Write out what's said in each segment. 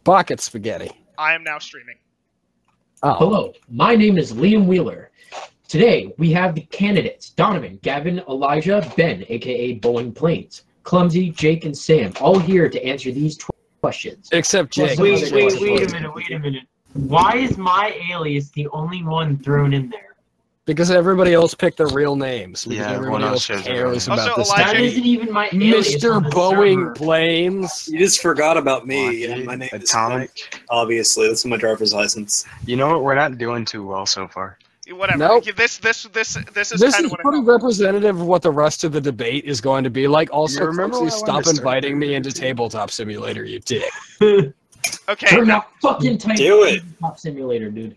Pocket spaghetti. I am now streaming. Oh. Hello, my name is Liam Wheeler. Today, we have the candidates, Donovan, Gavin, Elijah, Ben, aka Bowling Plains, Clumsy, Jake, and Sam, all here to answer these questions. Except Jake. Wait a minute. Why is my alias the only one thrown in there? Because everybody else picked their real names. Because Yeah, everybody else cares about Also, this. Elijah, That isn't even my alias. Mr. Boeing Plains. You just forgot about me, and my name Atomic. is obviously. That's my driver's license. You know what? We're not doing too well so far. Whatever. Nope. This is This kind is of what pretty representative of what the rest of the debate is going to be like. Also, You remember Clumsy, when I stop wanted to start inviting me doing into this? Tabletop Simulator, you dick. Okay. Turn that fucking type Do it. Top Simulator, dude.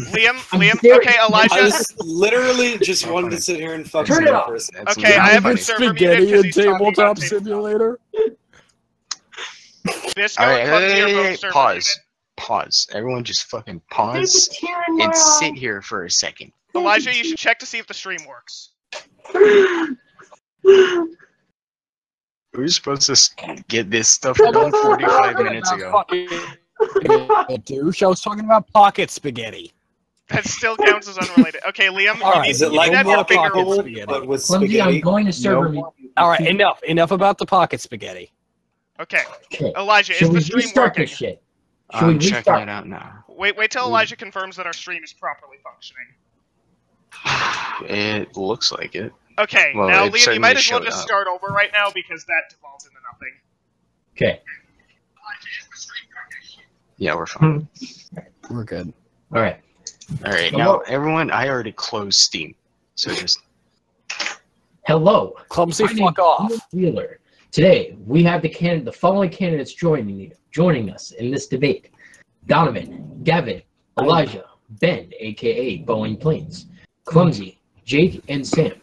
Liam. serious. Okay, I Elijah. was literally just wanted to sit here and fuck Turn it someone off. for a second. That's Okay, I have a funny. server muted Spaghetti because and he's talking about Tabletop tabletop. Simulator. Bisco All right, and Clumsy are hey, both server pause. Pause. Everyone just fucking pause and sit here for a second. muted. Elijah, you should check to see if the stream works. We were supposed to get this stuff done 45 minutes ago. Douche. I was talking about pocket spaghetti. That still counts as unrelated. Okay, Liam, All you right, need, Is it you like need to have your pocket finger. pocket bowl, spaghetti. but with Clumsy, I'm spaghetti? going to server Nope. mute. All right, enough about the pocket spaghetti. Okay, Okay. Elijah, Should is we the stream restart working? this shit? Should we I'm checking restart? it out now. Wait till Elijah confirms that our stream is properly functioning. It looks like it. Okay, Well, now it Liam, you might as well certainly just showed up. start over right now because that devolves into nothing. Okay. Yeah, we're fine. We're good. All right. All right, Hello? now everyone, I already closed Steam, so just Hello. Clumsy, My name fuck is off. Liam Wheeler. Today, we have the following candidates joining us in this debate. Donovan, Gavin, Elijah, Ben, aka Bowling Plains, Clumsy, Jake, and Sam.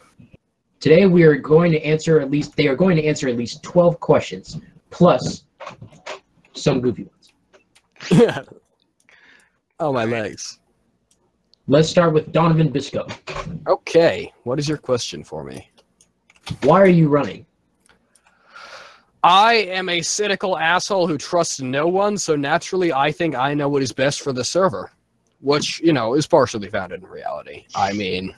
Today we are going to answer they are going to answer at least 12 questions, plus some goofy ones. Oh, my legs. Let's start with Donovan Bisco. Okay, what is your question for me? Why are you running? I am a cynical asshole who trusts no one, so naturally I think I know what is best for the server, which, you know, is partially founded in reality. I mean,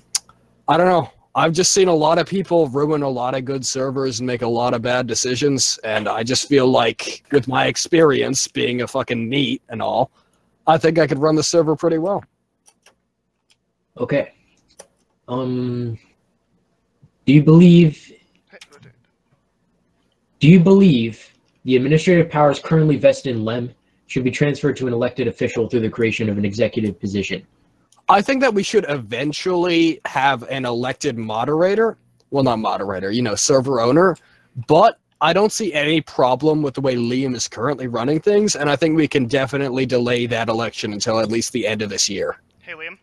I don't know. I've just seen a lot of people ruin a lot of good servers and make a lot of bad decisions, and I just feel like, with my experience being a fucking NEET and all, I think I could run the server pretty well. Okay. Do you believe the administrative powers currently vested in LEM should be transferred to an elected official through the creation of an executive position? I think that we should eventually have an elected moderator. Well, not moderator, you know, server owner. But I don't see any problem with the way Liam is currently running things, and I think we can definitely delay that election until at least the end of this year. Hey, Liam.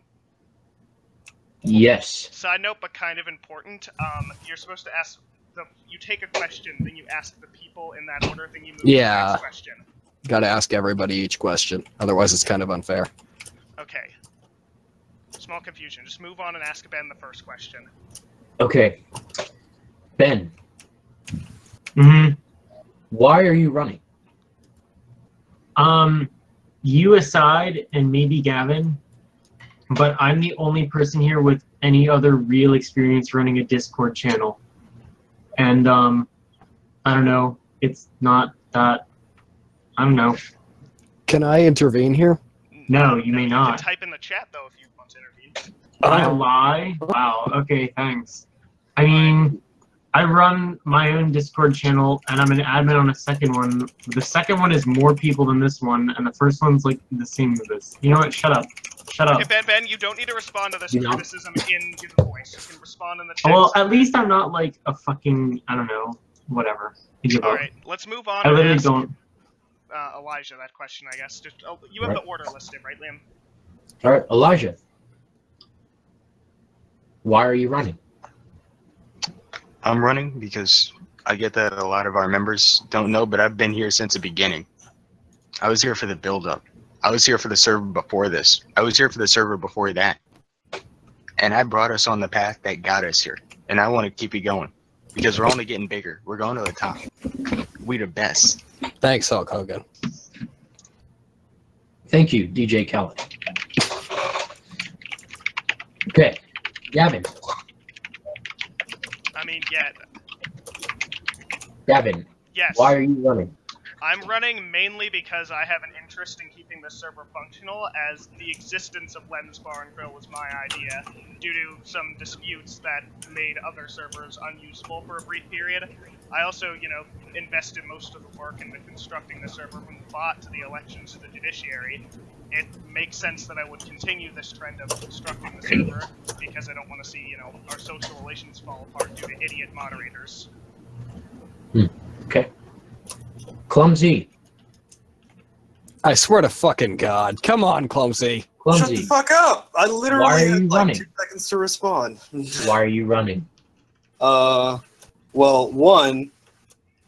Yes. Side note, but kind of important. You're supposed to ask. You take a question, then you ask the people in that order, then you move to the next question. Gotta ask everybody each question. Otherwise, it's kind of unfair. Okay. Small confusion. Just move on and ask Ben the first question. Okay. Ben, Mm-hmm. why are you running? You aside, and maybe Gavin, but I'm the only person here with any other real experience running a Discord channel. And, I don't know, it's not that, I don't know. Can I intervene here? No, you may can not. type in the chat, though, if you want to intervene. I lie? Wow, okay, thanks. I mean, I run my own Discord channel, and I'm an admin on a second one. The second one is more people than this one, and the first one's like the same as this. You know what? Shut up. Shut up. Okay, Ben, you don't need to respond to this You know? criticism in your voice. You can respond in the chat. Well, at least I'm not like a fucking, I don't know, whatever. I give up. Alright, let's move on I and literally ask don't. Elijah that question, I guess. Just, you have Right. the order listed, right, Liam? All right, Elijah, why are you running? I'm running because I get that a lot of our members don't know, but I've been here since the beginning. I was here for the build-up. I was here for the server before this. I was here for the server before that. And I brought us on the path that got us here. And I want to keep it going. Because we're only getting bigger. We're going to the top. We the best. Thanks, Hulk Hogan. Thank you, DJ Kelly. Okay, Gavin. I mean, yeah. Gavin, Yes. why are you running? I'm running mainly because I have an interest in keeping the server functional, as the existence of Len's Bar and Grill was my idea, due to some disputes that made other servers unusable for a brief period. I also, invested most of the work into constructing the server from the bot to the elections to the judiciary. It makes sense that I would continue this trend of constructing the server, because I don't want to see, our social relations fall apart due to idiot moderators. Okay. Clumsy. I swear to fucking God. Come on, Clumsy. Shut Clumsy. the fuck up! I Why literally are you had like running? 2 seconds to respond. Why are you running? Well, one,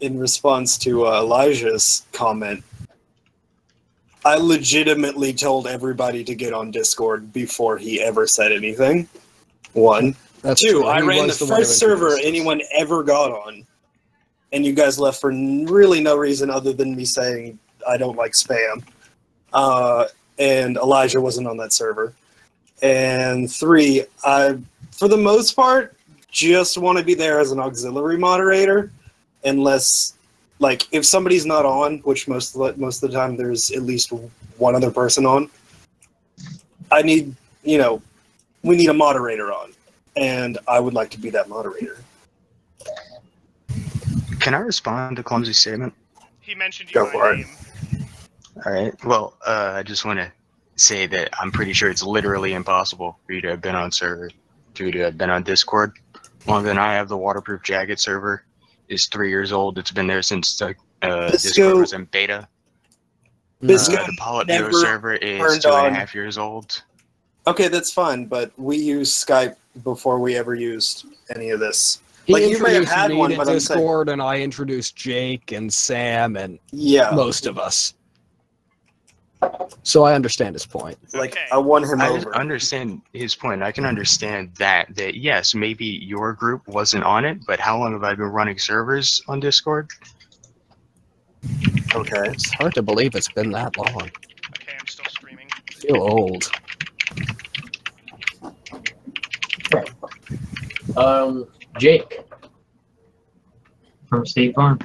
in response to Elijah's comment, I legitimately told everybody to get on Discord before he ever said anything. One. That's Two, true. I He ran the was one who first server introduced us. anyone ever got on. And you guys left for really no reason other than me saying I don't like spam. And Elijah wasn't on that server. And 3, I, for the most part, just want to be there as an auxiliary moderator, unless, like, if somebody's not on, which most of the time there's at least one other person on, I need, we need a moderator on, and I would like to be that moderator. Can I respond to Clumsy's statement? He mentioned you Go by for it. name. All right. Well, I just want to say that I'm pretty sure it's literally impossible for you to have been on server, for you to have been on Discord longer than I have. The Waterproof Jacket server is 3 years old. It's been there since Discord was in beta. Bisco The Polydeo never server is turned 2.5 years old. Okay, that's fine, but we used Skype before we ever used any of this. He Like, you may have introduced had me one, to but I'm saying, Discord, and I introduced Jake and Sam and yeah, most of us. So I understand his point. like, Okay. I won him I over. understand his point. I can understand that yes, maybe your group wasn't on it, but how long have I been running servers on Discord? Okay. It's hard to believe it's been that long. Okay, I'm still streaming. I feel old. Jake. From State Farm.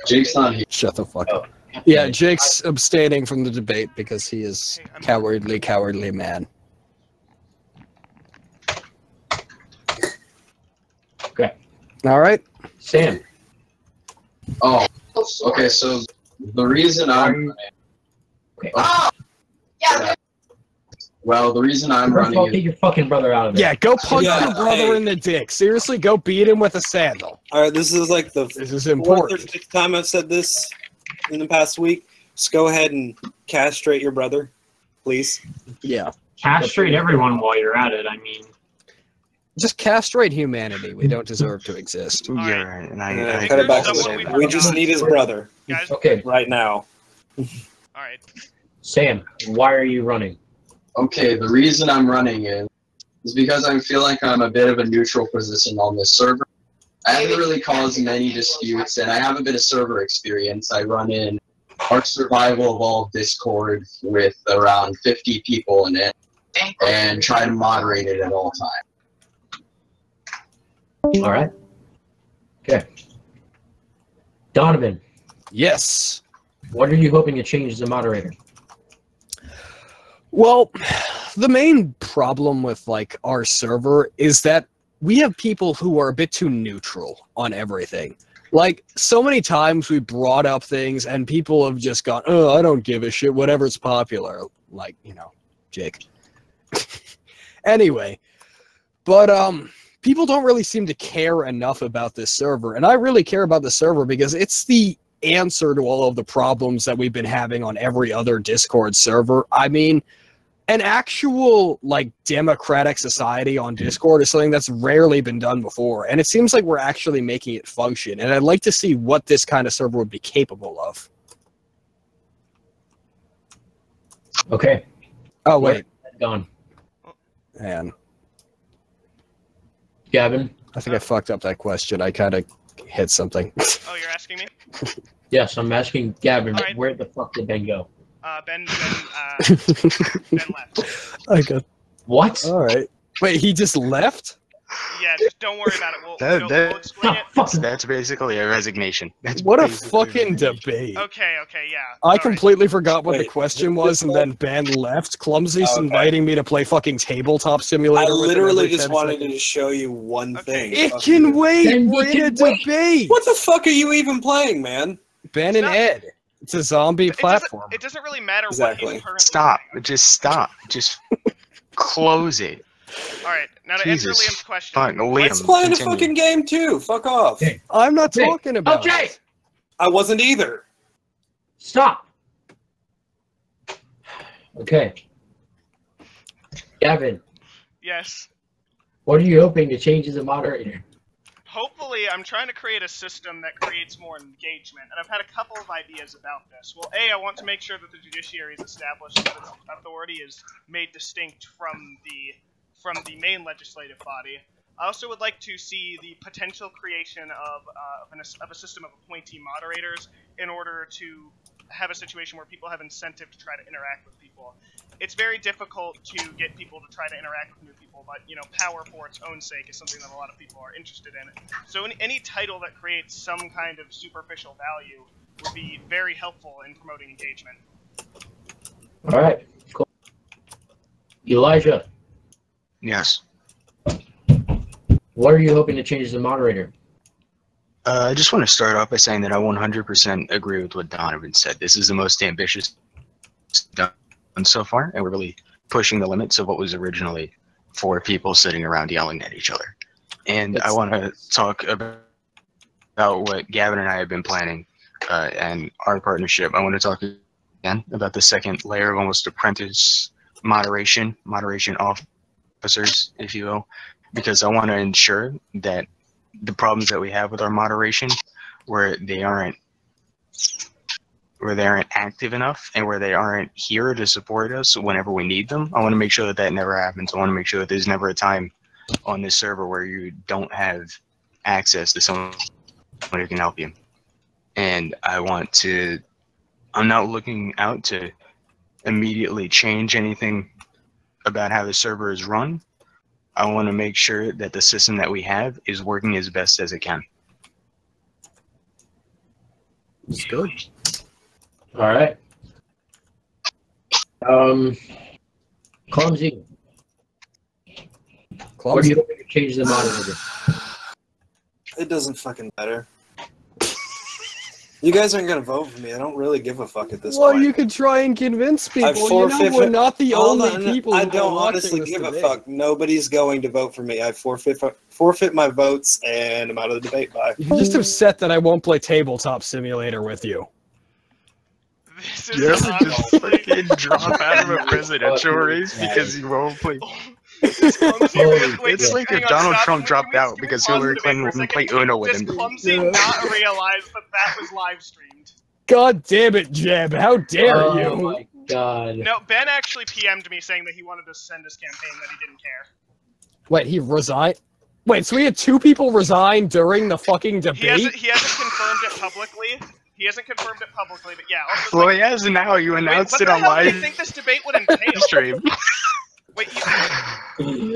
Jake's not here. Shut the fuck up. Oh. Yeah, Jake's abstaining from the debate because he is Hey, I'm- cowardly man. Okay. All right. Sam. Oh, okay. So the reason I'm Okay. well, the reason I'm First of all, running get is your fucking brother out of there. Yeah, go punch Yeah, your brother hey. in the dick. Seriously, go beat him with a sandal. Alright, this is like the This is 4th or important. 5th time I've said this in the past week. Just go ahead and castrate your brother, please. Yeah. Castrate everyone while you're at it. I mean, Just castrate humanity. We don't deserve to exist. All Yeah, right. right. And Yeah, I cut it back. there's a someone little. we We just forgot. need his brother Guys, Okay. right now. alright. Sam, why are you running? okay. The reason I'm running is because I feel like I'm a bit of a neutral position on this server. I haven't really caused many disputes, and I have a bit of server experience. I run in Ark Survival Evolved Discord with around 50 people in it, and try to moderate it at all times. All right. Okay. Donovan, Yes. what are you hoping to change as a moderator? Well, the main problem with like our server is that we have people who are a bit too neutral on everything. Like, so many times we brought up things and people have just gone, oh, I don't give a shit, whatever's popular. Like, Jake. Anyway, but people don't really seem to care enough about this server. And I really care about the server because it's the answer to all of the problems that we've been having on every other Discord server. I mean, an actual like democratic society on Discord is something that's rarely been done before, and it seems like we're actually making it function, and I'd like to see what this kind of server would be capable of. Okay. Oh wait, Gone. man, Gavin? I think I fucked up that question. I kind of hit something. Oh, you're asking me? Yes, I'm asking Gavin, All right. where the fuck did Ben go? Ben left. I got. What? All right. Wait, he just left? Yeah, just don't worry about it. We'll That- explain it. Fuck. That's basically a resignation. That's What a basically fucking resignation. debate. Okay, yeah. I Alright. completely forgot what the Wait, question this was, and whole- then Ben left. Clumsy's Okay. inviting me to play fucking tabletop simulator. I with him literally every just 10 wanted seconds. to show you one Okay. thing. It Fuck can you. wait. Ben, We're we in a can wait. debate. What the fuck are you even playing, man? Ben and Stop. Ed. It's a zombie It platform. doesn't really matter Exactly. what he's currently Stop. playing. Just stop. Just close it. Alright, now to answer Jesus Liam's question. fuck, Liam. It's playing a continue. fucking game too. Fuck off. Okay. I'm not Okay. talking about Okay. it. I wasn't either. Stop. Okay. Gavin, Yes. what are you hoping to change as a moderator? Hopefully, I'm trying to create a system that creates more engagement, and I've had a couple of ideas about this. Well, A, I want to make sure that the judiciary is established, that its authority is made distinct from the main legislative body. I also would like to see the potential creation of a system of appointee moderators in order to have a situation where people have incentive to try to interact with people. It's very difficult to get people to try to interact with new people, but, you know, power for its own sake is something that a lot of people are interested in. So any title that creates some kind of superficial value would be very helpful in promoting engagement. All right. Cool. Elijah, Yes. what are you hoping to change as a moderator? I just want to start off by saying that I 100% agree with what Donovan said. This is the most ambitious done so far, and we're really pushing the limits of what was originally 4 people sitting around yelling at each other. And I want to talk about what Gavin and I have been planning and our partnership. I want to talk again about the second layer of almost apprentice moderation officers, if you will, because I want to ensure that the problems that we have with our moderation, where they aren't active enough and where they aren't here to support us whenever we need them, I want to make sure that that never happens. I want to make sure that there's never a time on this server where you don't have access to someone who can help you. And I'm not looking out to immediately change anything about how the server is run. I want to make sure that the system that we have is working as best as it can. It's good. All right. Clumsy, what are you hoping to change as a moderator? It doesn't fucking matter. You guys aren't gonna vote for me. I don't really give a fuck at this Well, point. you could try and convince people. You know, forfeit- we're not the Hold only on, people. I who are don't watching honestly this give a debate. fuck. Nobody's going to vote for me. I forfeit my votes, and I'm out of the debate. Bye. You're just upset that I won't play tabletop simulator with you. This You is ever just honestly... fucking drop out of a presidential race because you won't play? This clumsy, wait, It's like hang if on, Donald stop. Trump dropped out Can we because pause Hillary the Clinton debate for a wouldn't play second? Uno with Does him. Clumsy Yeah. not realize that that was live streamed? God damn it, Jeb! How dare Oh you? my god. No, Ben actually PM'd me saying that he wanted to send his campaign, that he didn't care. Wait, he resigned? Wait, so we had 2 people resign during the fucking He debate? hasn't confirmed it publicly. He hasn't confirmed it publicly, but yeah. Also, Well, he has now. You wait, announced what it the on hell do you live think this debate would entail? stream. Wait, you,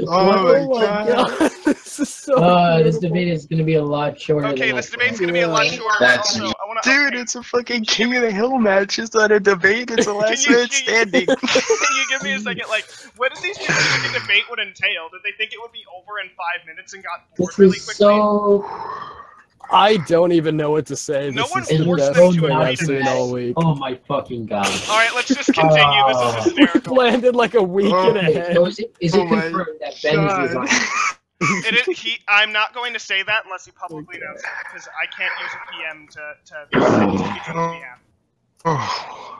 Oh my god. This is so This beautiful. debate is going to be a lot shorter okay, than this that. debate's gonna be a lot Yeah. shorter. That's but also, I wanna, Dude, it's a fucking King of the Hill match. It's not a debate. It's a last man standing. Can you give me a second? Like, what did these people think a debate would entail? Did they think it would be over in 5 minutes and got bored This really is quickly? so... I don't even know what to say. No This one is the forced best them to thing agree I've to seen this. all week. Oh my fucking god. Alright, let's just continue. This is hysterical. Landed like a week and a Okay, half. so is it Oh my confirmed that Ben is God. resigning? I'm not going to say that unless he publicly announces it, because I can't use a PM to speak on his behalf. Oh,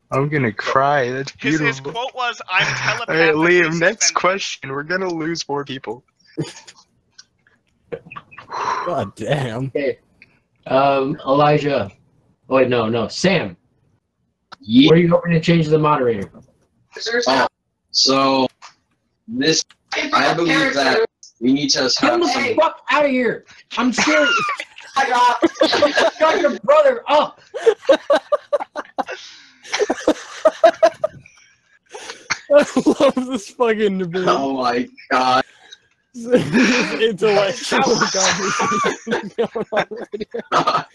I'm gonna cry. That's His beautiful. quote was, I'm Alright, telepathically Liam, next suspended. question. We're gonna lose 4 people. God damn. Okay. Elijah. Oh, wait, no. Sam, Yeah. what are you hoping to change as a moderator? So this, I believe that we need to Get have the some. fuck out of here! I'm serious! Got your brother up! I love this fucking debate. Oh my god. This intellectual conversation going on right here.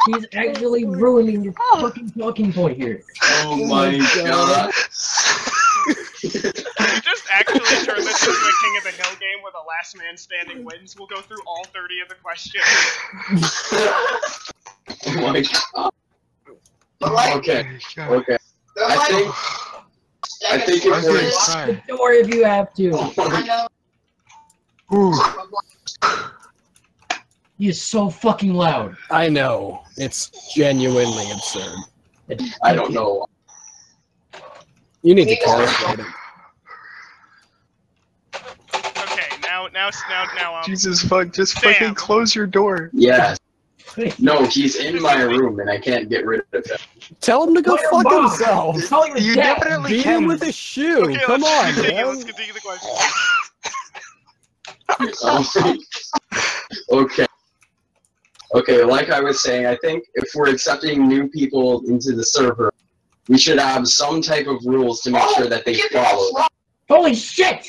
He's actually ruining your fucking talking point here. Oh my god. Just actually turn this into a King of the Hill game where the last man standing wins. We'll go through all 30 of the questions. Oh my god. Okay. Okay. I think if we're The door if you have to. He's so fucking loud. I know. It's genuinely absurd. I don't know. You need to calibrate it. Okay, now. Jesus fuck! Just Sam. fucking close your door. Yes. No, he's in my room and I can't get rid of him. Tell him to go Put your fuck mom. himself. I'm calling the You dad. definitely Beat can. him with a shoe. Okay, Come let's on, continue. man. Let's continue the question. Okay. Okay, like I was saying, I think if we're accepting new people into the server, we should have some type of rules to make sure that they follow. Holy shit!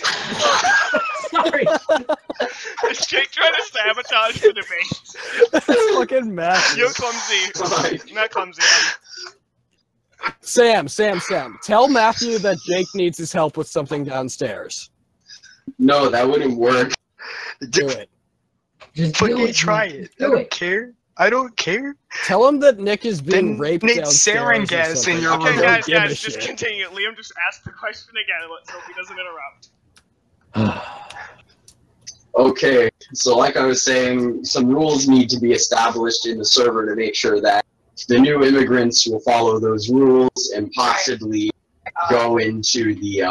Sorry. Is Jake trying to sabotage the debate? That's fucking massive. You're clumsy. Not clumsy. Sam. Tell Matthew that Jake needs his help with something downstairs. No, that wouldn't work. Do it. Just do Fucking it. try it. I Do don't it. care. I don't care. Tell him that Nick is being Then raped Nick downstairs sarin or gas in something. your I room. Okay, don't guys, give a just shit. continue. Liam just asked the question again. Let's hope he doesn't interrupt. Okay, so like I was saying, some rules need to be established in the server to make sure that the new immigrants will follow those rules and possibly go into the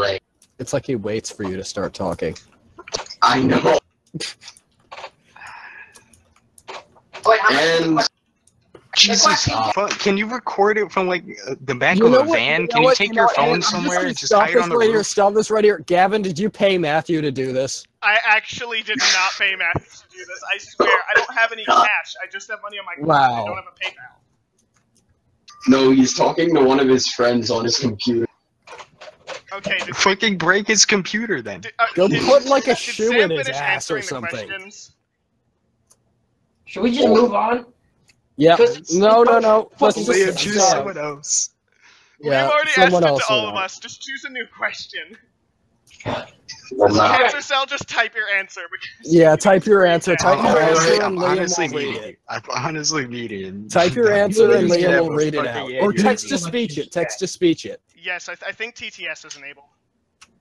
rank. It's like he waits for you to start talking. I know. And Jesus fuck! Can you record it from like the back You of know a what- van? you know Can you what- take you your know, phone I'm somewhere gonna and just stop hide this on the right here. roof? Stop this right here. Gavin, did you pay Matthew to do this? I actually did not pay Matthew to do this. I swear, I don't have any cash. I just have money on my card. Wow. I don't have a PayPal. no, he's talking to one of his friends on his computer. Okay, Fucking break his computer then. Go put like a did shoe Sam in his finish ass or answering the something. questions? Should we just move on? Yeah. Because- No. Let's Liam, just choose someone else. Yeah, We've already asked someone it else to all will of know. us. Just choose a new question. Well, nah. Cancer Cell, just type your answer. Because Yeah, type your answer. Type your Alright, answer I'm and Liam honestly will read needing it. it. I'm honestly needing it. Type your answer and Just Liam have will a read it fucking out. aneurysm. Or text to speech it. Text to speech it. Yes, I think TTS is enabled.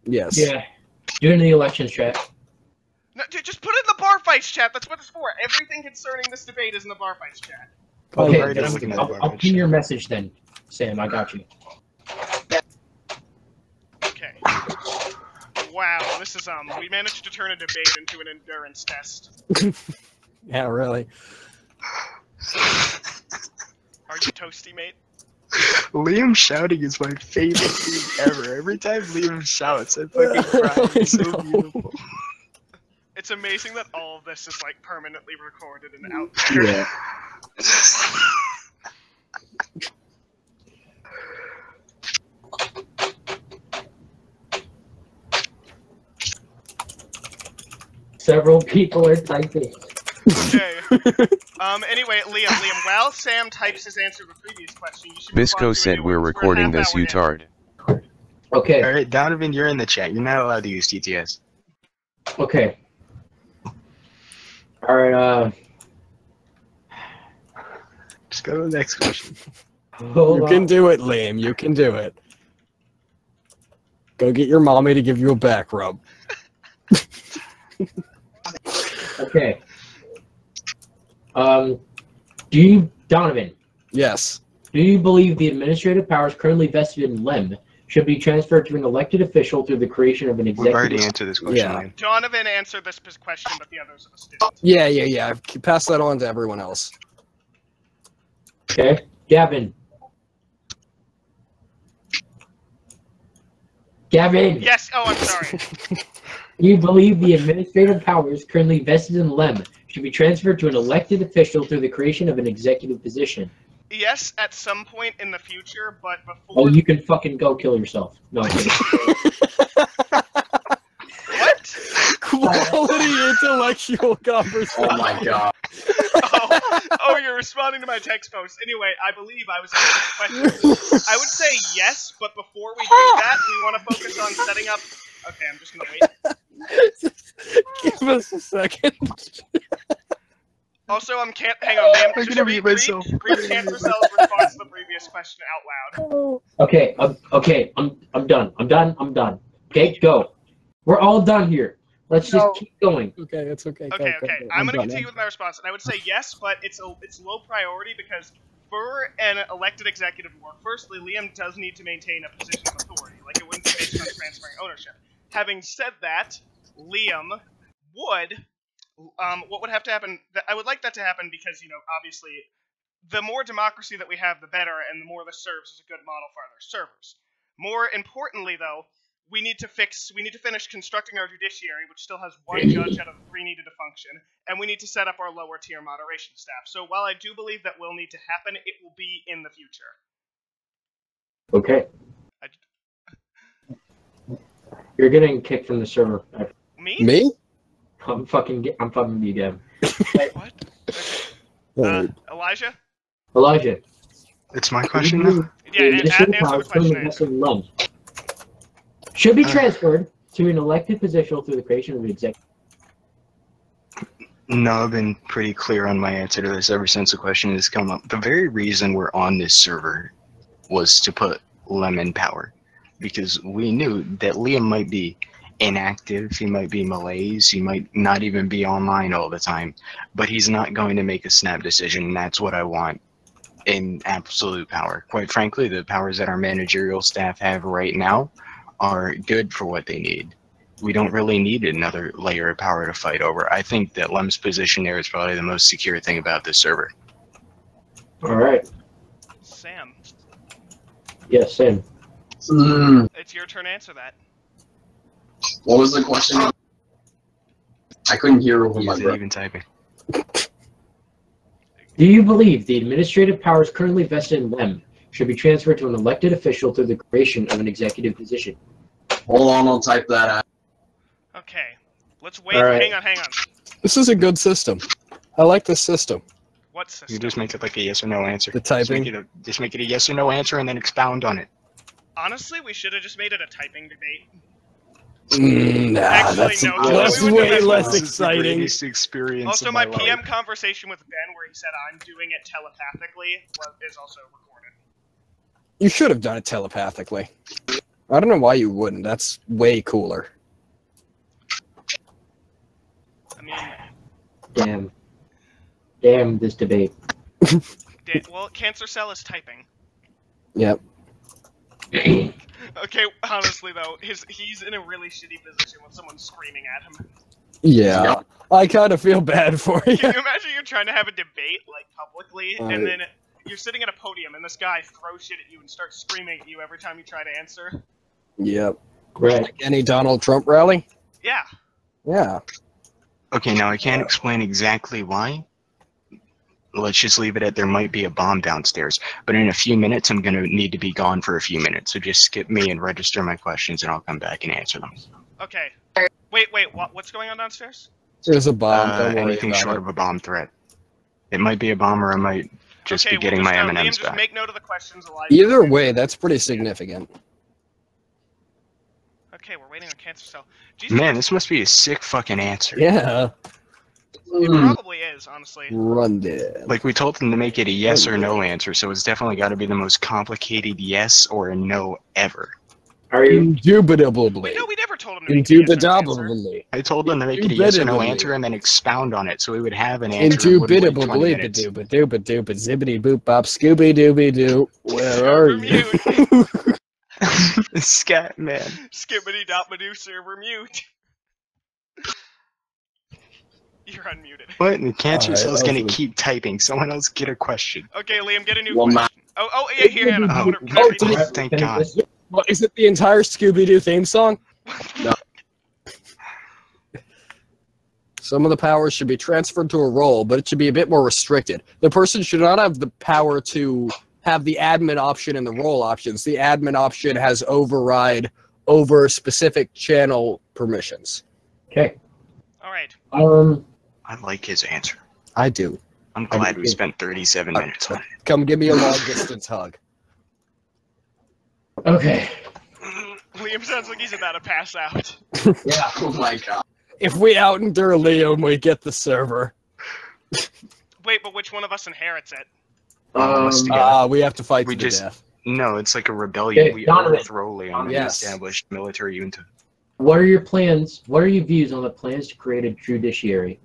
Yes. Yeah. Do it in the elections chat. No, dude, just put it in the bar fights chat. That's what it's for. Everything concerning this debate is in the bar fights chat. Okay, Alright, then I'm looking at I'll garbage. pin your message then, Sam. I got you. Okay. Wow, this is we managed to turn a debate into an endurance test. Yeah, really. Are you toasty, mate? Liam shouting is my favorite thing ever. Every time Liam shouts, I fucking cry. It's so I know. beautiful. It's amazing that all of this is like permanently recorded and out there. Yeah. Several people are typing. Okay. Anyway, Liam, while Sam types his answer to the previous question, you should move on to Bisco a said new we're one. recording a this, half hour in. utard. Okay. Alright, Donovan, you're in the chat. You're not allowed to use TTS. Okay. All right. Just go to the next question. Hold You on. can do it, Liam. You can do it. Go get your mommy to give you a back rub. Okay. Donovan, Yes. do you believe the administrative powers currently vested in LEM should be transferred to an elected official through the creation of an We've already executive? answered this question, Yeah. Liam. Donovan answered this question, but the others of us didn't. Yeah. Pass that on to everyone else. Okay. Gavin. Gavin, Yes. Oh, I'm sorry. do you believe the administrative powers currently vested in LEM should be transferred to an elected official through the creation of an executive position? Yes, at some point in the future, but before. Oh, you can fucking go kill yourself. No, I'm kidding. What? Quality intellectual conversation. Oh my god. Oh, you're responding to my text post. Anyway, I believe I was asking a question. I would say yes, but before we do that, we want to focus on setting up. Okay, I'm just gonna wait. Give us a second. Also, hang on, Liam. I'm Just gonna read mute myself. Cancer Cell's response to the previous question out loud. Okay, I'm done. Okay, go. We're all done here. Let's just keep going. Okay, it's okay. Okay. I'm gonna done. continue with my response, and I would say yes, but it's low priority because for an elected executive to work, firstly, Liam does need to maintain a position of authority. Like, it wouldn't be based on transferring ownership. Having said that, Liam would. What would have to happen? I would like that to happen because, obviously, the more democracy that we have, the better, and the more this serves as a good model for other servers. More importantly, though, we need to finish constructing our judiciary, which still has one judge out of 3 needed to function, and we need to set up our lower tier moderation staff. So while I do believe that will need to happen, it will be in the future. Okay. You're getting kicked from the server. Me? I'm fucking you, Gavin. What? Elijah? Elijah. It's my question now? Yeah, answer the question. Should be transferred to an elected position through the creation of an executive. No, I've been pretty clear on my answer to this ever since the question has come up. The very reason we're on this server was to put Lem in power. Because we knew that Liam might be inactive, he might be malaise, he might not even be online all the time, but he's not going to make a snap decision, and that's what I want in absolute power. Quite frankly, the powers that our managerial staff have right now are good for what they need. We don't really need another layer of power to fight over. I think that Lem's position there is probably the most secure thing about this server. Alright. Sam. Yes, Sam. It's your turn to answer that. What was the question? I couldn't hear over my He's breath. even typing. Do you believe the administrative powers currently vested in Lem should be transferred to an elected official through the creation of an executive position? Hold on, I'll type that out. Okay. Let's wait. Alright. Hang on. This is a good system. I like this system. What system? You just make it like a yes or no answer. The typing. Just make it a yes or no answer and then expound on it. Honestly, we should have just made it a typing debate. Nah, Actually, that's no, that's we would do way that. less This is the exciting. greatest experience Also, of my life. PM conversation with Ben, where he said I'm doing it telepathically, is also recorded. You should have done it telepathically. I don't know why you wouldn't. That's way cooler. I mean, Damn this debate. well, Cancer Cell is typing. Yep. Okay, honestly though, he's in a really shitty position with someone screaming at him. Yeah. I kind of feel bad for you. Can you imagine you're trying to have a debate, like, publicly, and then you're sitting at a podium and this guy throws shit at you and starts screaming at you every time you try to answer? Yep. Right. Like any Donald Trump rally? Yeah. Yeah. Okay, now I can't explain exactly why. Let's just leave it at there might be a bomb downstairs. But in a few minutes, I'm going to need to be gone for a few minutes. So just skip me and register my questions, and I'll come back and answer them. Okay. Wait, what's going on downstairs? There's a bomb. Don't worry Anything about short it. of a bomb threat. It might be a bomb, or I might just Okay, be getting well, my Liam, M&Ms just back. make note of the questions, Elijah. Either way, that's pretty significant. Okay, we're waiting on Cancer Cell. Jesus, Man, this must be a sick fucking answer. Yeah. it probably is, honestly. Run dead. Like, we told them to make it a yes or no answer, so it's definitely got to be the most complicated yes or a no ever. Are you? Indubitably. No, we never told him to make a yes or no answer. Indubitably. I told them to make it a yes or no Indubitably. answer and then expound on it, so we would have an answer. It wouldn't wait 20 minutes. Indubitably. Zibbity boop bop scooby dooby doo. Where are you? Scat man. Skibbity dot madoo server mute. You're unmuted. What? And the Cancer Alright, Cell's that gonna was- keep typing. Someone else get a question. Okay, Liam, get a new Well, question. Oh, yeah, here, Hannah. Oh, Can I read did this? Thank God. What, is it the entire Scooby Doo theme song? Some of the powers should be transferred to a role, but it should be a bit more restricted. The person should not have the power to have the admin option and the role options. The admin option has override over specific channel permissions. Okay. All right. I like his answer. I do. I'm glad we spent 37 minutes on it. Come give me a long distance hug. Okay. Liam sounds like he's about to pass out. Yeah. Oh my god. If we out-endure Liam, we get the server. Wait, but which one of us inherits it? We have to fight We to the just- death. No, it's like a rebellion. Okay, We Donovan. overthrow Liam and Yes. establish military junta. What are your plans? What are your views on the plans to create a judiciary?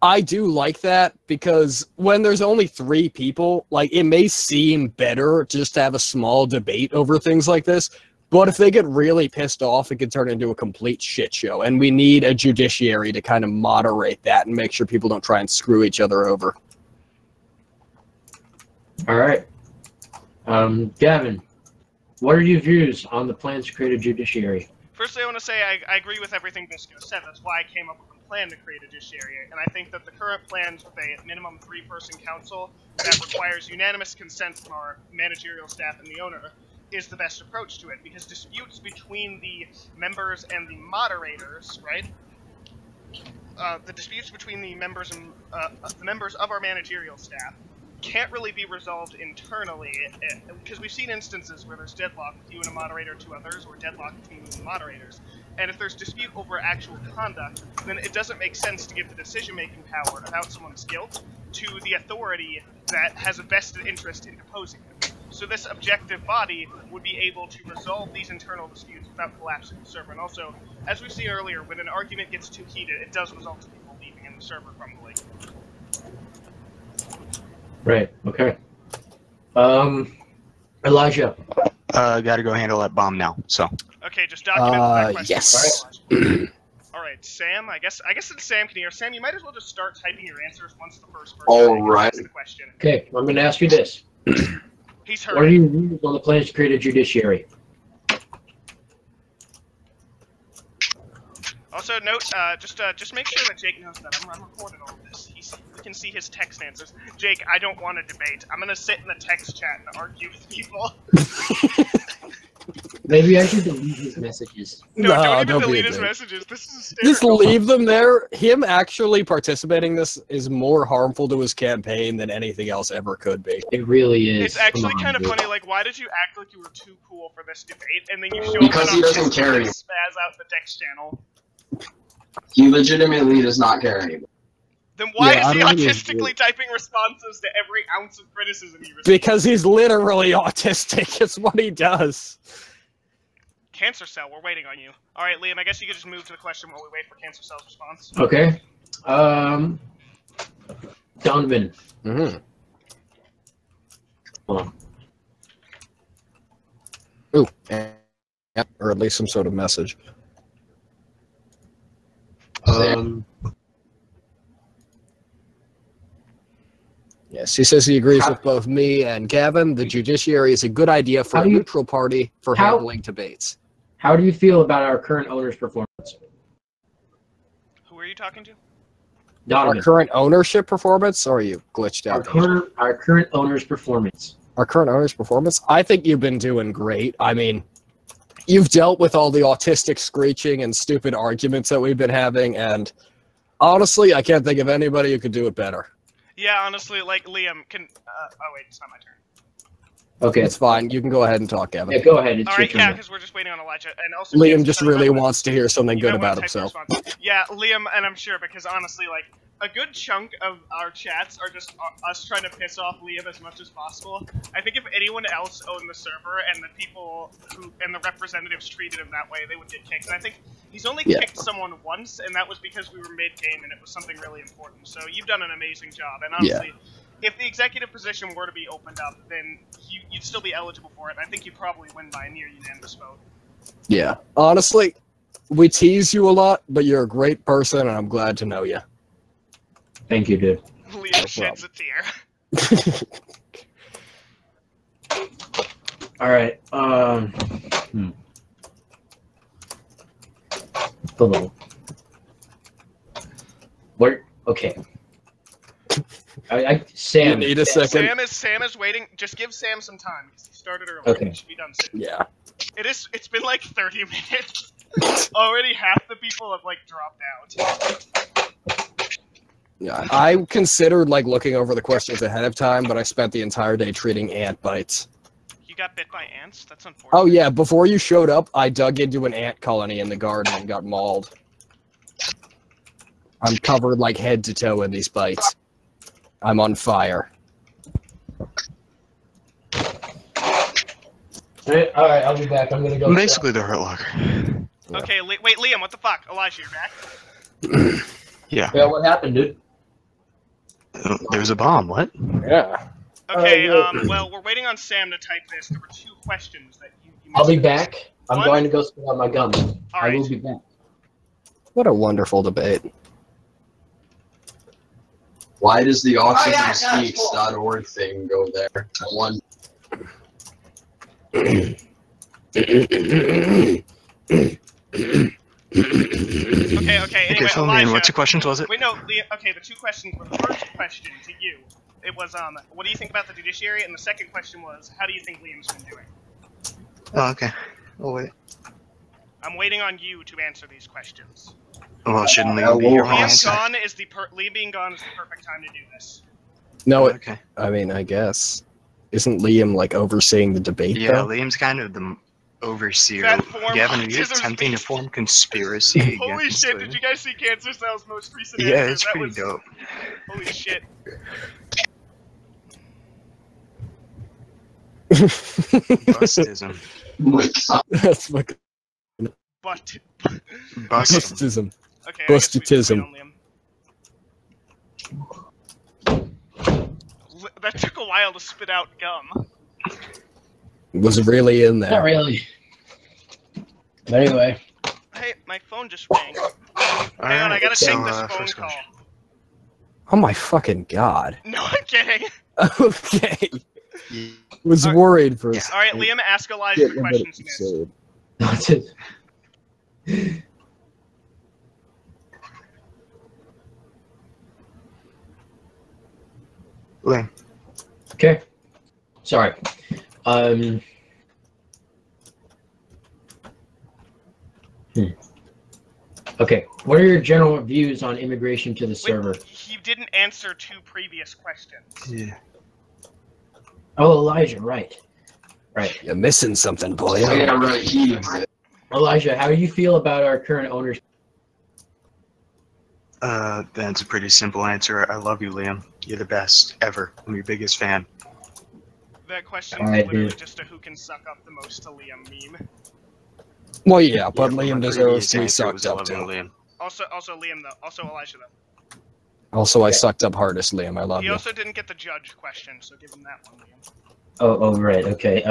I do like that because when there's only 3 people, like it may seem better just to have a small debate over things like this, but if they get really pissed off, it can turn into a complete shit show, and we need a judiciary to kind of moderate that and make sure people don't try and screw each other over. All right. Gavin, what are your views on the plans to create a judiciary? Firstly, I want to say I agree with everything Bisco said. That's why I came up with a plan to create a judiciary. And I think that the current plans with a minimum 3-person council that requires unanimous consent from our managerial staff and the owner is the best approach to it. Because disputes between the members and the moderators, right? The disputes between the members and the members of our managerial staff can't really be resolved internally, because we've seen instances where there's deadlock with you and a moderator to others, or deadlock between you and the moderators. And if there's dispute over actual conduct, then it doesn't make sense to give the decision-making power about someone's guilt to the authority that has a vested interest in deposing them. So this objective body would be able to resolve these internal disputes without collapsing the server. And also, as we've seen earlier, when an argument gets too heated, it does result in people leaving and the server crumbling. Right. Okay. Elijah. Gotta go handle that bomb now, so. Okay, just document that question. Yes. All right, Sam. I guess since Sam can hear, Sam, you might as well just start typing your answers once the first person All right. asks the question. Okay, I'm going to ask you this. He's What are heard. your views on the plans to create a judiciary? Also, note, just make sure that Jake knows that I'm recording all of this. We can see his text answers. Jake, I don't want to debate. I'm gonna sit in the text chat and argue with people. Maybe I should delete his messages. No, don't even be delete a his dick. messages. This is Just hysterical. leave them there. Him actually participating in this is more harmful to his campaign than anything else ever could be. It really is. It's actually Come on, kind of dude. funny. Like, why did you act like you were too cool for this debate, and then you show Because up he and doesn't care anymore. spaz out the text channel? He legitimately does not care anymore. Then why Yeah, is I he don't think he's autistically typing responses to every ounce of criticism he receives? Because he's literally autistic. It's what he does. Cancer Cell, we're waiting on you. All right, Liam, I guess you could just move to the question while we wait for Cancer Cell's response. Okay. Donovan. Mm-hmm. Hold on. Ooh. Yep, or at least some sort of message. Yes, he says he agrees with both me and Gavin. The judiciary is a good idea for How a do you- neutral party for how- handling debates. How do you feel about our current owner's performance? Who are you talking to? Our Donovan. current ownership performance, or are you glitched out? Our current owner's performance. Our current owner's performance? I think you've been doing great. I mean, you've dealt with all the autistic screeching and stupid arguments that we've been having, and honestly, I can't think of anybody who could do it better. Yeah, honestly, like, Liam, can... oh, wait, it's not my turn. Okay. It's fine. You can go ahead and talk, Gavin. Yeah, go ahead. It's All your right, turn. yeah, now. because we're just waiting on Elijah. And also, Liam Cancer just Cell, really you might wants to hear something you good might wanna about type your himself. response. Yeah, Liam, and I'm sure, because honestly, like, a good chunk of our chats are just us trying to piss off Liam as much as possible. I think if anyone else owned the server and the people who and the representatives treated him that way, they would get kicked. And I think he's only kicked someone once, and that was because we were mid-game and it was something really important. So you've done an amazing job. And honestly, if the executive position were to be opened up, then you'd still be eligible for it. And I think you'd probably win by a near unanimous vote. Yeah. Honestly, we tease you a lot, but you're a great person, and I'm glad to know you. Thank you, dude. Liam sheds a tear. All right. Hold on. What? Okay. Sam. You need a second. Sam is waiting. Just give Sam some time because he started early. Okay. He should be done soon. Yeah. It's been like 30 minutes. Already half the people have like dropped out. Yeah. I considered like looking over the questions ahead of time, but I spent the entire day treating ant bites. You got bit by ants? That's unfortunate. Oh yeah, before you showed up, I dug into an ant colony in the garden and got mauled. I'm covered like head to toe in these bites. I'm on fire. Alright, I'll be back. I'm gonna go. Basically, the Hurt Locker. Okay, wait, Liam, what the fuck? Elijah, you're back? Yeah. Yeah, what happened, dude? There was a bomb. What? Yeah. Okay, well, we're waiting on Sam to type this. There were 2 questions that you I'll be missed. back. I'm One? going to go spit out my gum. I will Alright. be back. What a wonderful debate. Why does the autismspeaks.org thing go there? One. Okay, anyway, fill me in. Elijah. What 2 questions was it? Wait, no, okay, the 2 questions were the first question to you. It was, what do you think about the judiciary? And the second question was, how do you think Liam's been doing? Oh, okay. Oh, wait. I'm waiting on you to answer these questions. Well, shouldn't Liam be here? Liam being gone is the perfect time to do this. No, Okay. I mean, I guess. Isn't Liam, like, overseeing the debate, Yeah, though? Liam's kind of the overseer. That form Gavin, are you autism attempting to speak. form conspiracy Holy against shit, Liam? did you guys see Cancer Cell's most recent Yeah, answer? it's That pretty was... dope. Holy shit. Bustism. That's fucking But... Bustism. bustism. Okay, I guess we just wait Bustitism. on Liam. That took a while to spit out gum. Was really in Not there. really. But anyway. Hey, my phone just rang. Hang on, I gotta take this phone first call. question. Oh my fucking god. No, I'm kidding. Okay. Yeah. Was worried for a Yeah. Alright, Liam, ask Elijah the questions you missed. episode. That's it. Liam. Okay. Sorry. Okay. What are your general views on immigration to the server? Wait, he didn't answer 2 previous questions. Yeah. Oh, Elijah, right. Right. You're missing something, boy. Yeah, right. He exists. Elijah, how do you feel about our current owners? That's a pretty simple answer. I love you, Liam. You're the best ever. I'm your biggest fan. That question's Alright, literally dude. just a who can suck up the most to Liam meme. Well, yeah, but Yeah, Liam my deserves previous to be answer sucked was up, loving too. Liam. Also Liam, though. Also Elijah, though. Also, I sucked up hardest, Liam. I love He you. also didn't get the judge question, so give him that one, Liam. Oh, right. Okay.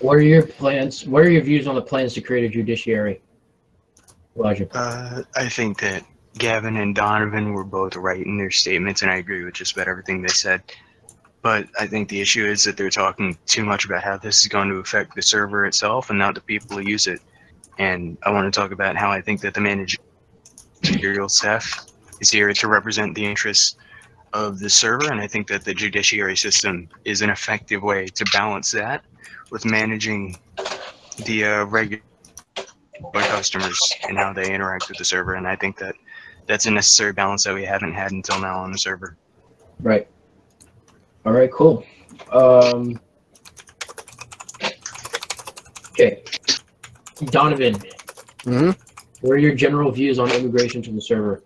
What are your plans? What are your views on the plans to create a judiciary? Elijah. I think that Gavin and Donovan were both right in their statements, and I agree with just about everything they said. But I think the issue is that they're talking too much about how this is going to affect the server itself and not the people who use it. And I want to talk about how I think that the managerial staff is here to represent the interests of the server, and I think that the judiciary system is an effective way to balance that with managing the regular customers and how they interact with the server. And I think that that's a necessary balance that we haven't had until now on the server. Right. All right. Cool. Okay. Donovan. Hmm? What are your general views on immigration to the server?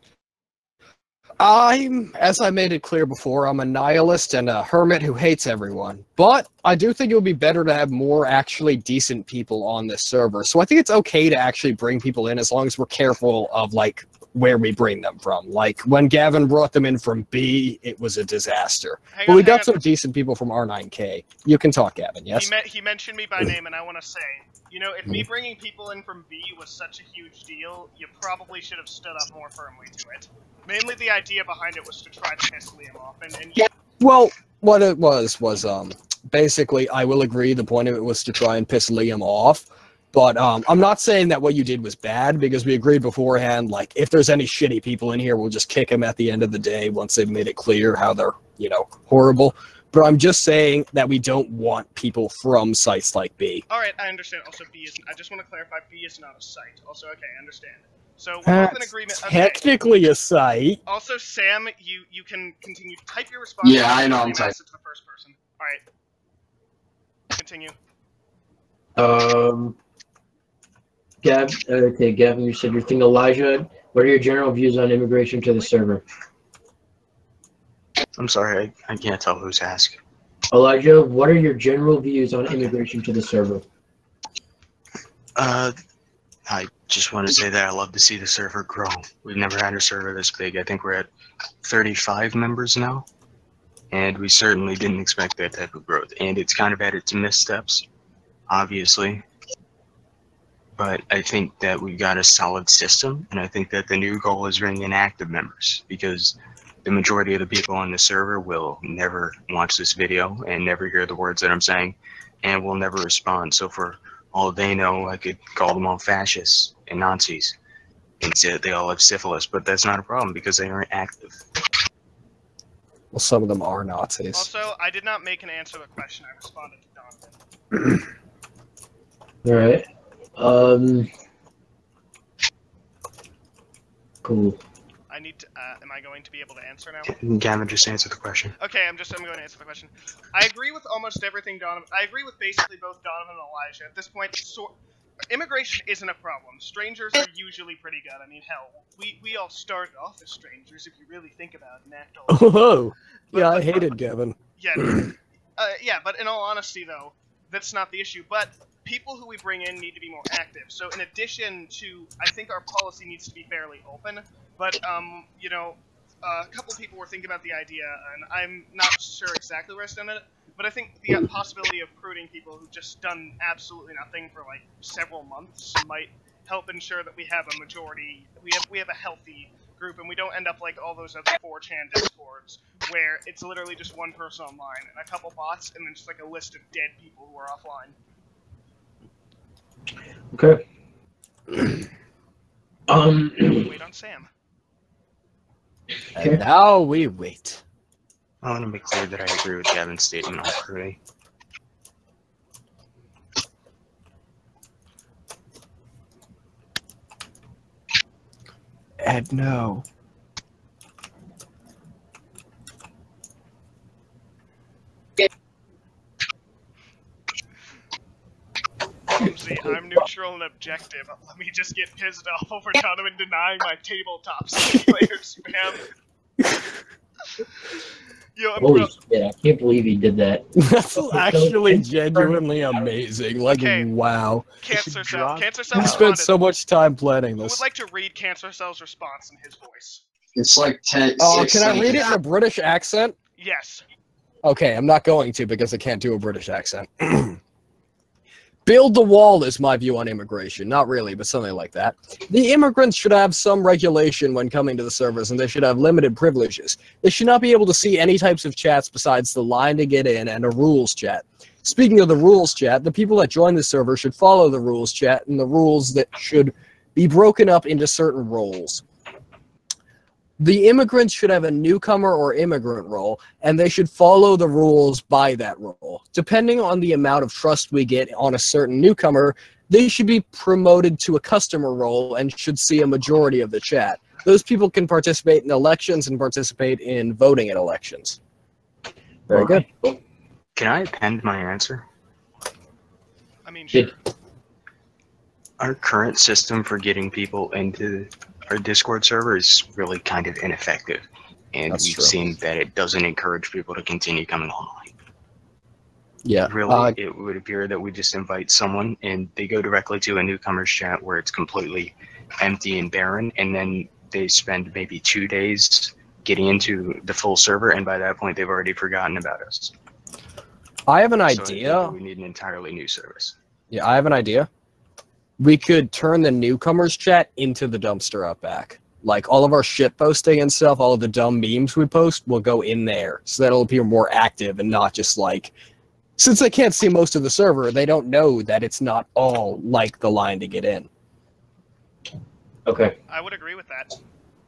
As I made it clear before, I'm a nihilist and a hermit who hates everyone. But I do think it would be better to have more actually decent people on this server. So I think it's okay to actually bring people in as long as we're careful of, like, where we bring them from. Like, when Gavin brought them in from B, it was a disaster. But we got some decent people from R9K. You can talk, Gavin, yes? He mentioned me by name, and I want to say, you know, if me bringing people in from B was such a huge deal, you probably should have stood up more firmly to it. Mainly the idea behind it was to try to piss Liam off, and Well, what it was basically, I will agree, the point of it was to try and piss Liam off, But I'm not saying that what you did was bad, because we agreed beforehand, like, if there's any shitty people in here, we'll just kick them at the end of the day once they've made it clear how they're, horrible. But I'm just saying that we don't want people from sites like B. Alright, I understand. Also, B is... I just want to clarify, B is not a site. Also, okay, I understand. So, we're both in agreement... Okay. Technically a site. Also, Sam, you can continue to type your response. Yeah, I know I'm typing. To the first person. Alright. Continue. Gavin, you said your thing. Elijah, what are your general views on immigration to the server? I'm sorry, I can't tell who's asking. Elijah, what are your general views on immigration to the server? I just want to say that I love to see the server grow. We've never had a server this big. I think we're at 35 members now, and we certainly didn't expect that type of growth. And it's kind of had its missteps, obviously. But I think that we've got a solid system, and I think that the new goal is bringing in active members, because the majority of the people on the server will never watch this video and never hear the words that I'm saying, and will never respond. So for all they know, I could call them all fascists and Nazis and say that they all have syphilis, but that's not a problem because they aren't active. Well, some of them are Nazis. Also, I did not make an answer to the question. I responded to Donovan. Alright. Cool. I need to, am I going to be able to answer now? Gavin, just answer the question. Okay, I'm going to answer the question. I agree with almost everything I agree with basically both Donovan and Elijah. At this point, immigration isn't a problem. Strangers are usually pretty good. I mean, hell, we all started off as strangers if you really think about it and act all. Oh, yeah, I hated Gavin. Yeah, yeah, but in all honesty, though, that's not the issue. But people who we bring in need to be more active. So in addition to, I think our policy needs to be fairly open. But, a couple people were thinking about the idea, and I'm not sure exactly where I stand on it, but I think the possibility of recruiting people who've just done absolutely nothing for, like, several months might help ensure that we have a majority, we have a healthy group, and we don't end up like all those other 4chan discords, where it's literally just one person online, and a couple bots, and then just, like, a list of dead people who are offline. Okay. Wait on Sam. And now we wait. I want to make clear that I agree with Gavin's statement on recruiting. Ed, no. See, I'm neutral and objective. Let me just get pissed off over Donovan denying my tabletop simulator spam. Yo, Holy shit, I can't believe he did that. That's actually genuinely amazing. Like, Okay. wow. Cancer Cell. Cancer Cell You responded. spent so much time planning Who would this. like to read Cancer Cell's response in his voice? It's like 10. Oh, 6 can I read it seconds. in a British accent? Yes. Okay, I'm not going to because I can't do a British accent. Build the wall is my view on immigration. Not really, but something like that. The immigrants should have some regulation when coming to the servers, and they should have limited privileges. They should not be able to see any types of chats besides the line to get in and a rules chat. Speaking of the rules chat, the people that join the server should follow the rules chat and the rules that should be broken up into certain roles. The immigrants should have a newcomer or immigrant role, and they should follow the rules by that role. Depending on the amount of trust we get on a certain newcomer, they should be promoted to a customer role and should see a majority of the chat. Those people can participate in elections and participate in voting in elections. Very good. Can I append my answer? I mean, sure. Our current system for getting people into our Discord server is really kind of ineffective, and That's we've true. seen that it doesn't encourage people to continue coming online. Yeah. Really, it would appear that we just invite someone and they go directly to a newcomer's chat where it's completely empty and barren, and then they spend maybe 2 days getting into the full server, and by that point they've already forgotten about us. I have an So I think idea. that we need an entirely new service. Yeah, I have an idea. We could turn the newcomers chat into the dumpster out back. Like, all of our shit posting and stuff, all of the dumb memes we post will go in there, so that it'll appear more active and not just, like, Since they can't see most of the server, they don't know that it's not all like the line to get in. Okay. I would agree with that.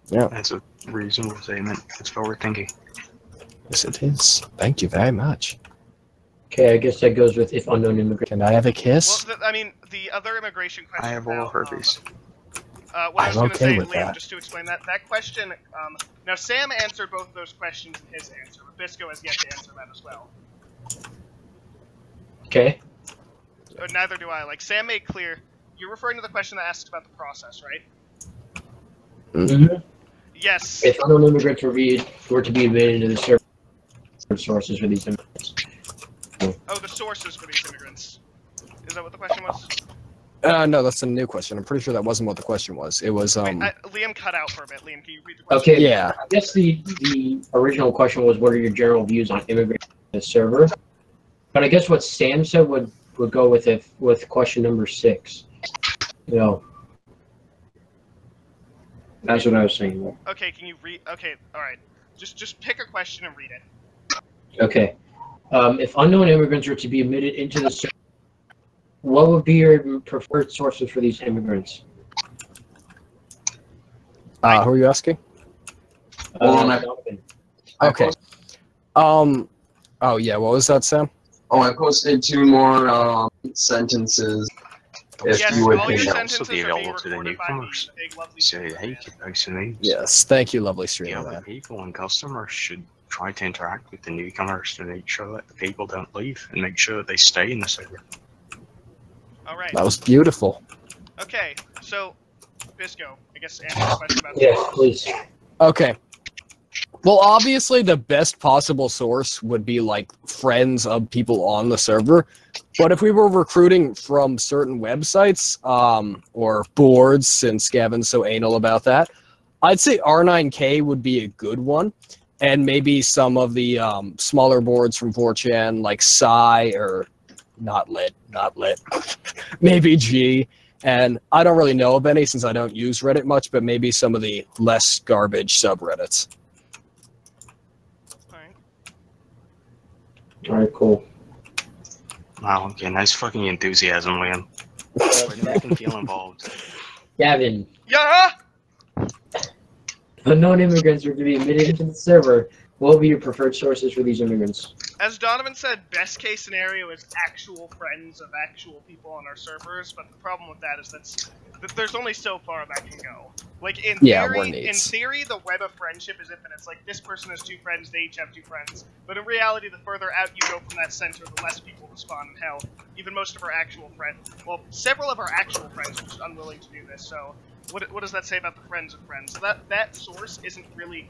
Yeah. That's a reasonable statement. That's forward thinking. Yes, it is. Thank you very much. Okay, I guess that goes with if unknown immigrant. Can I have a kiss? Well, I mean, the other immigration question. I have oral herpes. What I was I'm going to okay say, with Liam, that. just to explain that question. Now, Sam answered both of those questions in his answer, but Bisco has yet to answer that as well. Okay. Neither do I. Like, Sam made clear, you're referring to the question that asks about the process, right? Mm-hmm. Yes. If unknown immigrants were to be admitted into the server sources for these immigrants. Oh, the sources for these immigrants. Is that what the question was? No, that's a new question. I'm pretty sure that wasn't what the question was. It was, Wait, Liam cut out for a bit. Liam, can you read the question? Okay. yeah. I guess the original question was, what are your general views on immigrants in the server? But I guess what Sam said would go with question number 6. You know. That's what I was saying. Okay, can you read? Okay, all right. Just pick a question and read it. Okay. If unknown immigrants were to be admitted into the server, what would be your preferred sources for these immigrants? Who are you asking? Donovan. Okay. Oh yeah. What was that, Sam? Oh, I posted 2 more sentences. If Yes, you would all your think that. sentences also be are being available to the recorded by me, newcomers. the big lovely Say, Sam. hey, nice to meet you. Yes. Thank you, lovely The streamer. other Man. people and customers should try to interact with the newcomers to make sure that the people don't leave and make sure that they stay in the server. All right. That was beautiful. Okay, so Bisco, I guess answer the question about. Yes, please. Okay. Well, obviously, the best possible source would be like friends of people on the server. But if we were recruiting from certain websites or boards, since Gavin's so anal about that, I'd say R9K would be a good one. And maybe some of the smaller boards from 4chan, like Psy or not lit, maybe G. And I don't really know of any since I don't use Reddit much, but maybe some of the less garbage subreddits. All right, cool. Wow, okay, nice fucking enthusiasm, Liam. Way to make him feel involved. Gavin, Yeah. unknown immigrants were to be admitted into the server. What would be your preferred sources for these immigrants? As Donovan said, best case scenario is actual friends of actual people on our servers, but the problem with that is that there's only so far that can go. Like in theory, the web of friendship is infinite. It's like this person has 2 friends, they each have 2 friends. But in reality, the further out you go from that center, the less people will spawn in hell. Even most of our actual friends, well, several of our actual friends are just unwilling to do this. So what does that say about the friends of friends? That source isn't really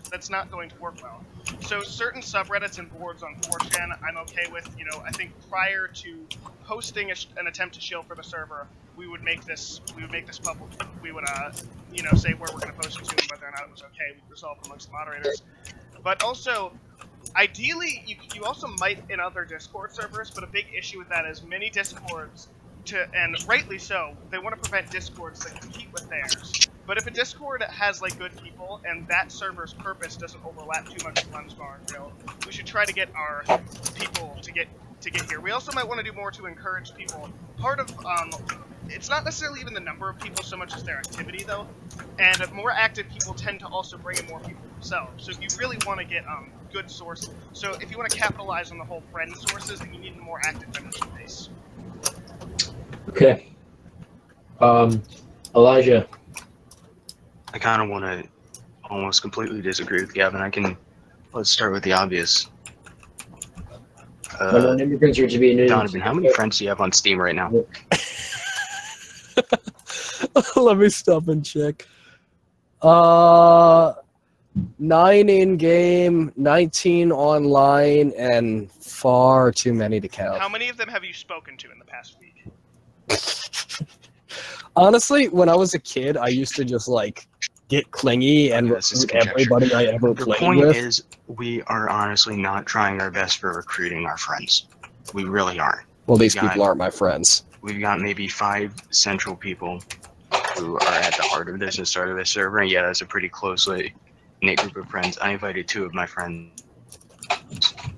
that's not going to work well. So certain subreddits and boards on 4chan, I'm okay with. You know, I think prior to posting an attempt to shill for the server, we would make this public. We would you know, say where we're going to post it to and whether or not it was okay. We'd resolve amongst the moderators. But also, ideally, you also might in other Discord servers. But a big issue with that is many Discords, and rightly so, they want to prevent Discords that compete with theirs. But if a Discord has like good people and that server's purpose doesn't overlap too much with Lem's Bar and Grill, we should try to get our people to get here. We also might want to do more to encourage people. Part of it's not necessarily even the number of people so much as their activity though, and more active people tend to also bring in more people themselves. So if you really want to get good sources, so if you want to capitalize on the whole friend sources, then you need a more active membership base. Okay. Elijah. I kind of want to almost completely disagree with Gavin. Let's start with the obvious. Unknown immigrants are to be admitted. Donovan, how many friends do you have on Steam right now? Let me stop and check. 9 in-game, 19 online, and far too many to count. How many of them have you spoken to in the past week? Honestly, when I was a kid, I used to just, like, get clingy and recruit everybody I ever The played point with. is, we are honestly not trying our best for recruiting our friends. We really aren't. Well, these people aren't my friends. We've got maybe 5 central people who are at the heart of this and started this server, and yeah, that's a pretty closely knit group of friends. I invited 2 of my friends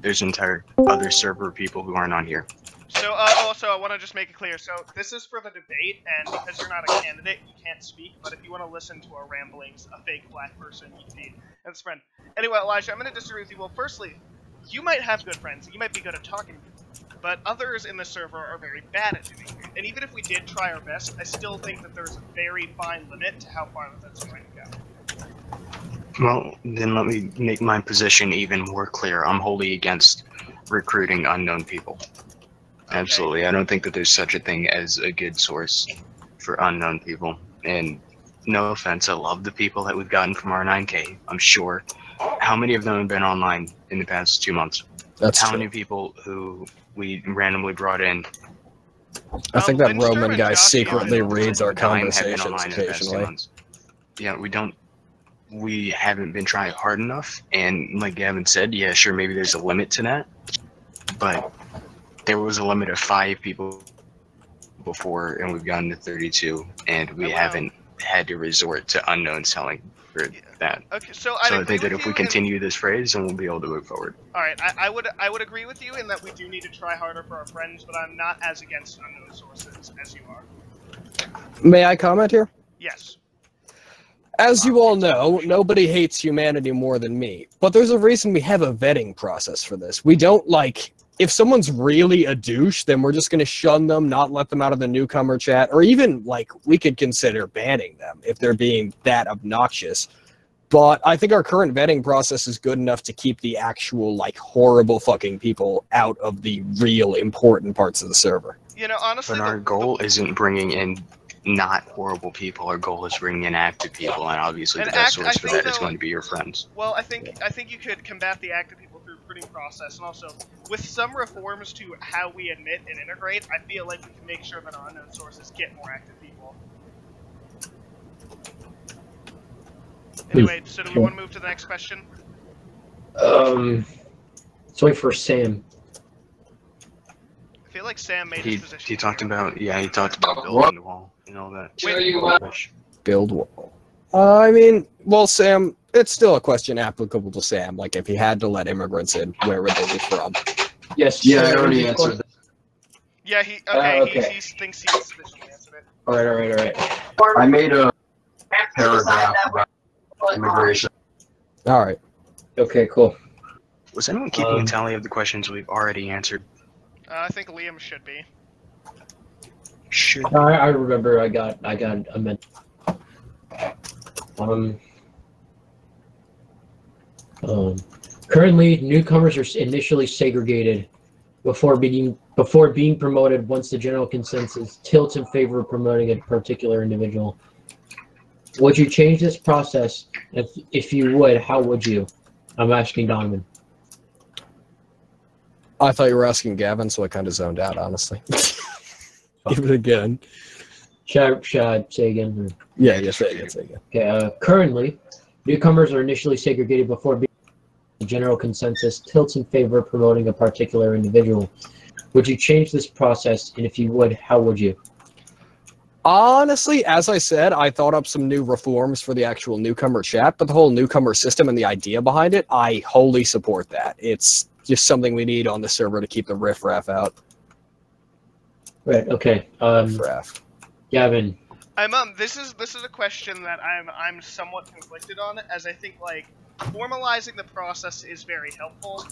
There's entire other server people who aren't on here. So, also, I want to just make it clear. So, this is for the debate, and because you're not a candidate, you can't speak. But if you want to listen to our ramblings, a fake black person, you can be his friend. Anyway, Elijah, I'm going to disagree with you. Well, firstly, you might have good friends. You might be good at talking to people. But others in the server are very bad at doing it. And even if we did try our best, I still think that there's a very fine limit to how far that's going to go. Well, then let me make my position even more clear. I'm wholly against recruiting unknown people. Okay. Absolutely. I don't think that there's such a thing as a good source for unknown people. And no offense, I love the people that we've gotten from our 9K, I'm sure. How many of them have been online in the past 2 months? That's How true. many people who we randomly brought in I think that Lindstrom Roman and guy Josh secretly have been reads our time have been conversations online in the past 2 occasionally. months? Yeah, we haven't been trying hard enough. And like Gavin said, yeah, sure, maybe there's a limit to that. But there was a limit of 5 people before, and we've gotten to 32, and we Oh, wow. haven't had to resort to unknown selling for that. Okay, so So I agree think that with if you we continue this phrase, then we'll be able to move forward. Alright, I would agree with you in that we do need to try harder for our friends, but I'm not as against unknown sources as you are. May I comment here? Yes. As you all know, nobody hates humanity more than me. But there's a reason we have a vetting process for this. We don't, like, if someone's really a douche, then we're just going to shun them, not let them out of the newcomer chat, or even, like, we could consider banning them if they're being that obnoxious. But I think our current vetting process is good enough to keep the actual, like, horrible fucking people out of the real important parts of the server. You know, honestly, But our goal isn't bringing in not horrible people. Our goal is bringing in active people, and obviously And the best I source for think that is though- going to be your friends. Well, I think you could combat the active people through recruiting process, and also with some reforms to how we admit and integrate, I feel like we can make sure that our unknown sources get more active people. Anyway, so do we want to move to the next question? Let's wait for Sam. I feel like Sam made He his position. he talked clear. about building the wall and all that. Build wall. I mean, well, Sam, it's still a question applicable to Sam. Like, if he had to let immigrants in, where would they be from? Yes. Yeah, I Sam, already you answered that. Yeah, he thinks he sufficiently answered it. All right. I made a paragraph about immigration. All right. Okay, cool. Was anyone keeping a tally of the questions we've already answered? I think Liam should be. Should I remember. I got a mention. Currently, newcomers are initially segregated before being promoted. Once the general consensus tilts in favor of promoting a particular individual, would you change this process? If you would, how would you? I'm asking Donovan. I thought you were asking Gavin, so I kind of zoned out, honestly. Give it again. Should I say again? Yeah, say it again. Okay. Currently, newcomers are initially segregated before being the general consensus tilts in favor of promoting a particular individual. Would you change this process? And if you would, how would you? Honestly, as I said, I thought up some new reforms for the actual newcomer chat, but the whole newcomer system and the idea behind it, I wholly support that. It's just something we need on the server to keep the riffraff out. Right. Okay. Riffraff. Gavin. This is a question that I'm somewhat conflicted on, as I think like formalizing the process is very helpful,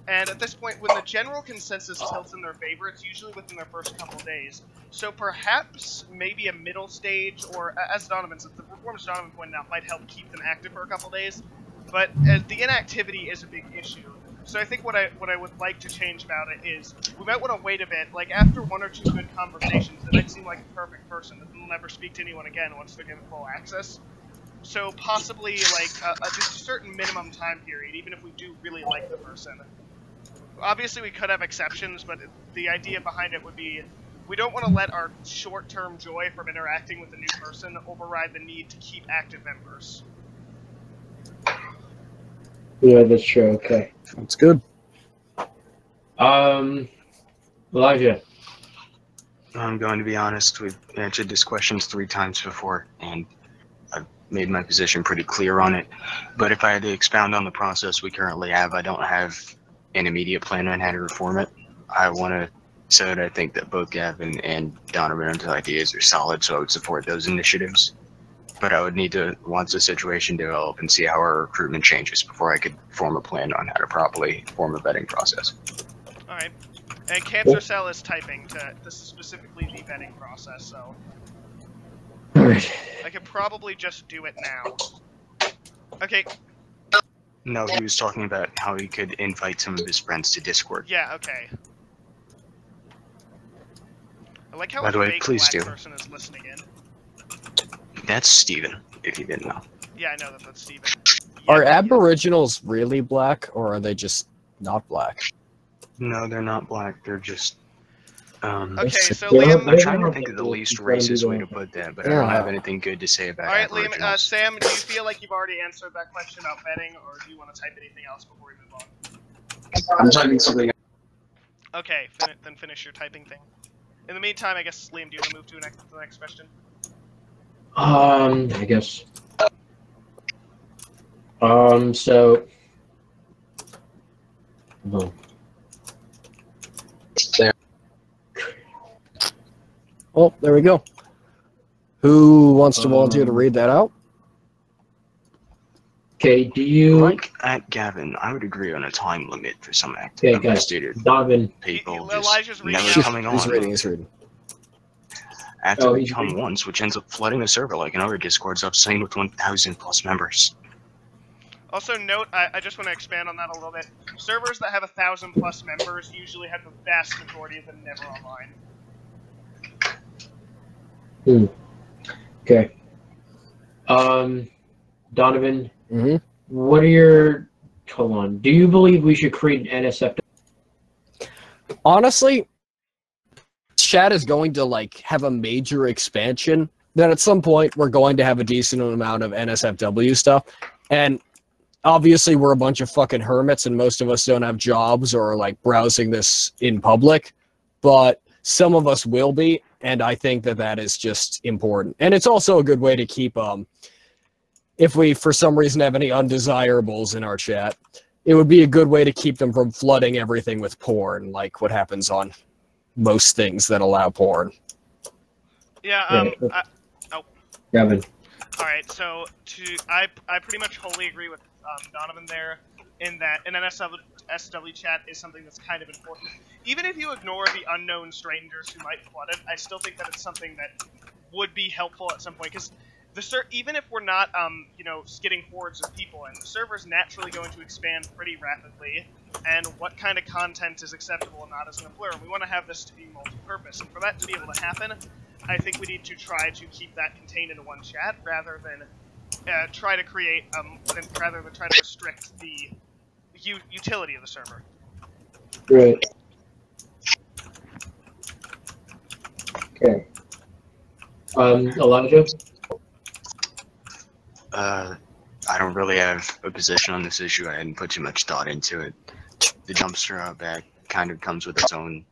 and at this point, when the general consensus tilts in their favor, it's usually within their first couple days. So perhaps maybe a middle stage, or as Donovan said, the reforms Donovan pointed out might help keep them active for a couple days, but the inactivity is a big issue. So I think what I would like to change about it is we might want to wait a bit. Like after 1 or 2 good conversations, it might seem like a perfect person that will never speak to anyone again once they're given full access. So possibly like just a certain minimum time period, even if we do really like the person. Obviously we could have exceptions, but the idea behind it would be we don't want to let our short-term joy from interacting with a new person override the need to keep active members. Yeah, that's true. Okay. That's good. Elijah. I'm going to be honest, we've answered this question 3 times before, and I've made my position pretty clear on it. But if I had to expound on the process we currently have, I don't have an immediate plan on how to reform it. I want to say that I think that both Gavin and Donovan's ideas are solid, so I would support those initiatives. But I would need to watch the situation develop and see how our recruitment changes before I could form a plan on how to properly form a vetting process. All right. And Cancer Cell is typing to this is specifically the vetting process, so All right. I could probably just do it now. Okay. No, he was talking about how he could invite some of his friends to Discord. Yeah. Okay. I like how By a the way, fake please black do. person is listening in. That's Steven, if you didn't know. Yeah, I know that that's Steven. Are Yeah, Aboriginals really black, or are they just not black? No, they're not black. They're just. Okay, so Yeah, Liam. I'm trying to think of the least racist way to put that, but I don't Yeah. have anything good to say about All right, Liam. Aboriginals. Sam, do you feel like you've already answered that question about vetting, or do you want to type anything else before we move on? I'm typing something. Okay, then finish your typing thing. In the meantime, I guess Liam, do you want to move to the next question? I guess. So. Oh. Oh, there we go. Who wants to volunteer to read that out? Okay, do you... Like at Gavin, I would agree on a time limit for some Okay, active guys. student Donovan. people Elijah's just reading never out. coming He's on. reading, he's reading. After Oh, they he's come reading. once, which ends up flooding the server like in other Discords I've seen with 1,000 plus members. Also, note, I just want to expand on that a little bit. Servers that have 1,000+ members usually have the vast majority of them never online. Okay. Donovan, Mm-hmm. what are your... Hold on. Do you believe we should create an NSFW? Honestly, chat is going to like have a major expansion. Then at some point we're going to have a decent amount of NSFW stuff, and obviously we're a bunch of fucking hermits, and most of us don't have jobs or like browsing this in public, but some of us will be, and I think that that is just important. And it's also a good way to keep if we for some reason have any undesirables in our chat, it would be a good way to keep them from flooding everything with porn, like what happens on most things that allow porn. Yeah, Gavin. Alright, so I pretty much wholly agree with Donovan there, in that an NSW chat is something that's kind of important. Even if you ignore the unknown strangers who might flood it, I still think that it's something that would be helpful at some point, because even if we're not, skidding hordes of people in, the server's naturally going to expand pretty rapidly, and what kind of content is acceptable and not is going to blur. And we want to have this to be multi-purpose, and for that to be able to happen, I think we need to try to keep that contained into one chat, rather than try to restrict the utility of the server. Right. Okay. Elijah? I don't really have a position on this issue. I hadn't put too much thought into it. The dumpster out back kind of comes with its own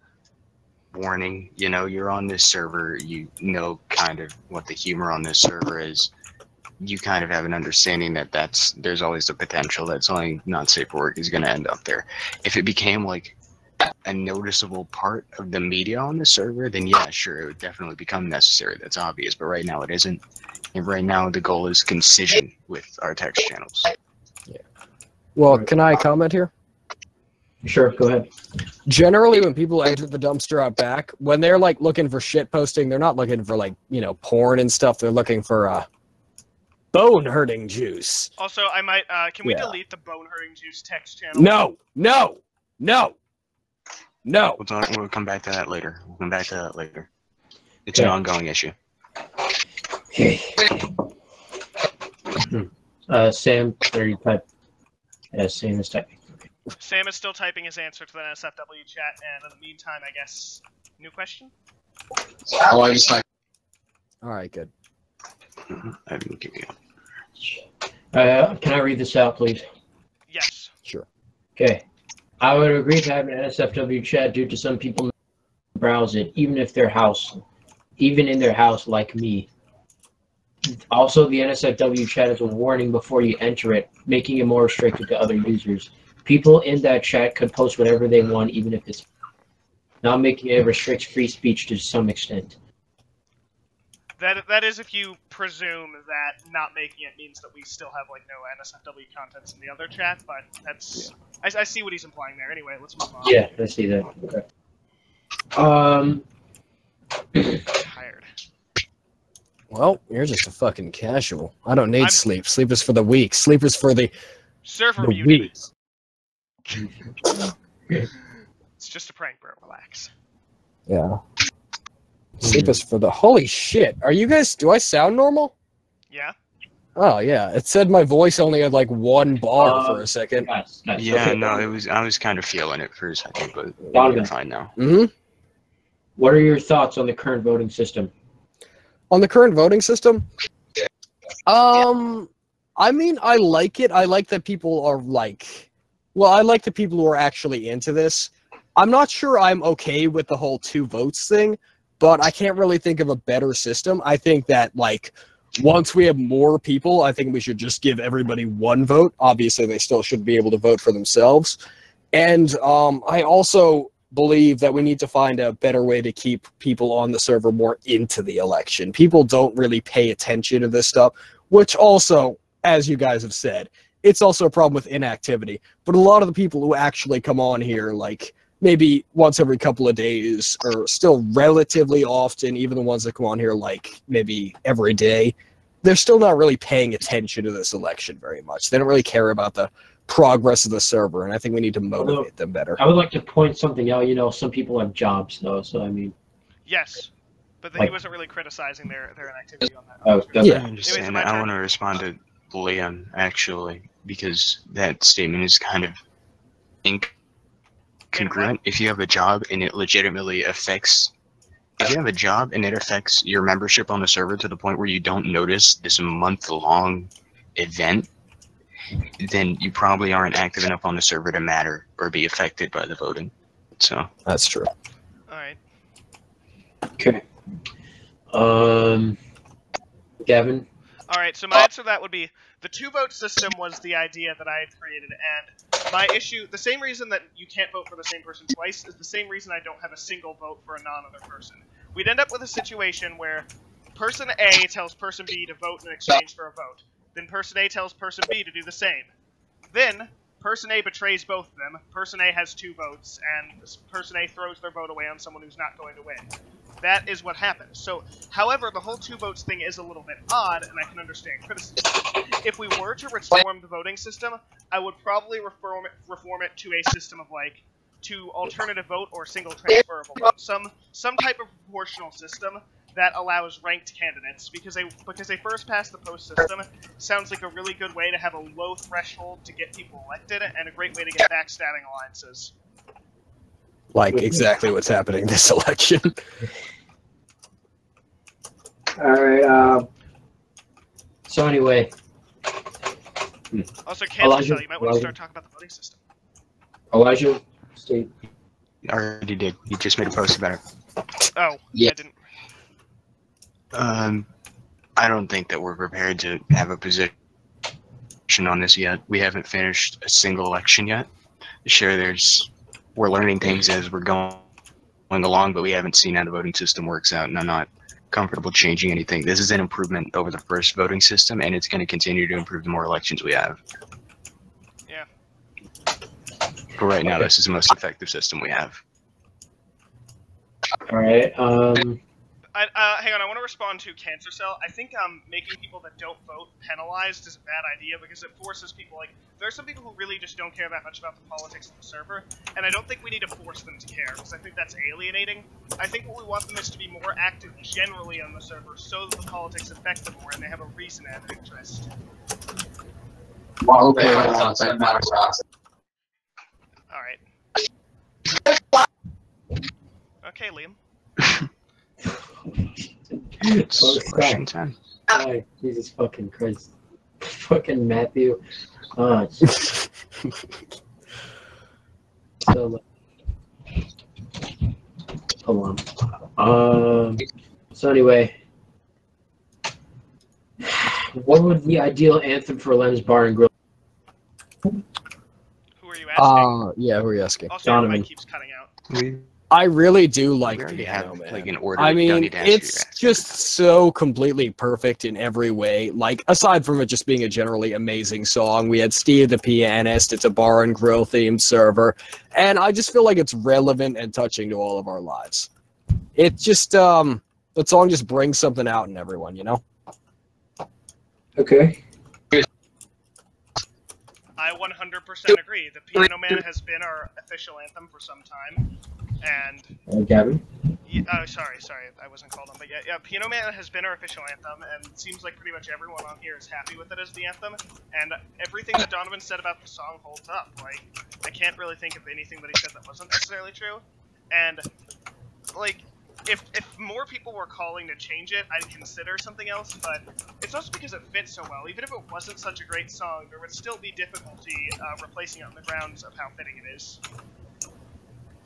warning. You know, you're on this server, you know kind of what the humor on this server is. You kind of have an understanding that there's always the potential that something not safe for work is going to end up there. If it became like a noticeable part of the media on the server, then yeah, sure, it would definitely become necessary. That's obvious, but right now it isn't. And right now the goal is concision with our text channels. Yeah. Well, can I comment here? Sure, go ahead. Generally, when people enter the dumpster out back, when they're like looking for shit posting, they're not looking for like, porn and stuff. They're looking for bone hurting juice. Also, I might, can we Yeah. delete the bone hurting juice text channel? No. We'll come back to that later. It's an ongoing issue. Okay. Sam, there you type. Sam is typing. Okay. Sam is still typing his answer to the NSFW chat, and in the meantime, I guess, new question? Oh, I just typed. All right, good. I didn't give you. Can I read this out, please? Yes. Sure. Okay. I would agree to have an NSFW chat due to some people browse it, even in their house, like me. Also, the NSFW chat is a warning before you enter it, making it more restricted to other users. people in that chat could post whatever they want, even if it's not making it restrict free speech to some extent. That is if you presume that not making it means that we still have like no NSFW contents in the other chat, but that's I see what he's implying there. Anyway, let's move on. Yeah, I see that. Okay. Tired. Well, you're just a fucking casual. I don't need sleep. Sleep is for the weak. Sleep is for the Server the muted. weak. It's just a prank, bro. Relax. Yeah. Sleep is for the... Holy shit. Are you guys... Do I sound normal? Yeah. Oh, yeah. It said my voice only had like one bar for a second. Nice. Yeah, Okay. no, I was kind of feeling it for a second, but Donovan. we're fine now. Mm-hmm. What are your thoughts on the current voting system? On the current voting system? I mean, I like it. I like that people are like... Well, I like the people who are actually into this. I'm not sure I'm okay with the whole 2 votes thing, but I can't really think of a better system. I think that, like, once we have more people, I think we should just give everybody 1 vote. Obviously, they still should be able to vote for themselves. And I also believe that we need to find a better way to keep people on the server more into the election. People don't really pay attention to this stuff, which also, as you guys have said, it's also a problem with inactivity. But a lot of the people who actually come on here, like, maybe once every couple of days, or still relatively often, even the ones that come on here like maybe every day, they're still not really paying attention to this election very much. They don't really care about the progress of the server, and I think we need to motivate them better. I would like to point something out. You know, some people have jobs, though, so I mean... Yes. But he Like- wasn't really criticizing their inactivity on that. Oh, I Yeah. understand. my I turn. want to respond to Liam, actually, because that statement is kind of incongruent. If you have a job and it legitimately affects... If you have a job and it affects your membership on the server to the point where you don't notice this month-long event, then you probably aren't active enough on the server to matter or be affected by the voting. So That's true. Alright. Okay. Gavin? Alright, so my answer to that would be the 2-vote system was the idea that I had created, and my issue, the same reason that you can't vote for the same person twice is the same reason I don't have a single vote for a non-other person. We'd end up with a situation where person A tells person B to vote in exchange for a vote. Then person A tells person B to do the same. Then, person A betrays both of them, person A has 2 votes, and person A throws their vote away on someone who's not going to win. That is what happens. So, however, the whole 2 votes thing is a little bit odd, and I can understand criticism. If we were to reform the voting system, I would probably reform it to a system of, like, to alternative vote or single transferable vote. Some type of proportional system that allows ranked candidates, because a first past the post system sounds like a really good way to have a low threshold to get people elected, and a great way to get backstabbing alliances. Like, exactly what's happening this election. Alright, so anyway. Also, Kansas, Elijah, you might want to start talking about the voting system. Elijah, state. I already did. You just made a post about it. Oh, Yeah. I didn't. I don't think that we're prepared to have a position on this yet. We haven't finished a single election yet. Sure, we're learning things as we're going along, but we haven't seen how the voting system works out, and I'm not comfortable changing anything. This is an improvement over the first voting system, and it's going to continue to improve the more elections we have. Yeah. But right now, this is the most effective system we have. Alright, Hang on, I want to respond to Cancer Cell. I think making people that don't vote penalized is a bad idea because it forces people, like, there are some people who really just don't care that much about the politics of the server, and I don't think we need to force them to care, because I think that's alienating. I think what we want them is to be more active generally on the server so that the politics affect them more and they have a reason to have an interest. Well, okay, that matters. Alright. Okay, Liam. It's Oh, question time. oh, Jesus fucking Christ. Fucking Matthew. Oh, jeez. So, hold on. So anyway, what would the ideal anthem for Lem's Bar and Grill? Who are you asking? Yeah, who are you asking? Also, your Donovan. mic keeps cutting out. I really do like we already Piano have Man. like an order. I mean, dummy dash it's just so completely perfect in every way. Like, aside from it just being a generally amazing song, we had Steve the Pianist. It's a bar and grill themed server, and I just feel like it's relevant and touching to all of our lives. It just the song just brings something out in everyone, you know. Okay. I 100% agree. The Piano Man has been our official anthem for some time, and Gavin? sorry, I wasn't called on, but yeah, Piano Man has been our official anthem, and it seems like pretty much everyone on here is happy with it as the anthem, and everything that Donovan said about the song holds up. Like, I can't really think of anything that he said that wasn't necessarily true, and, like, if more people were calling to change it, I'd consider something else, but it's also because it fits so well. Even if it wasn't such a great song, there would still be difficulty replacing it on the grounds of how fitting it is.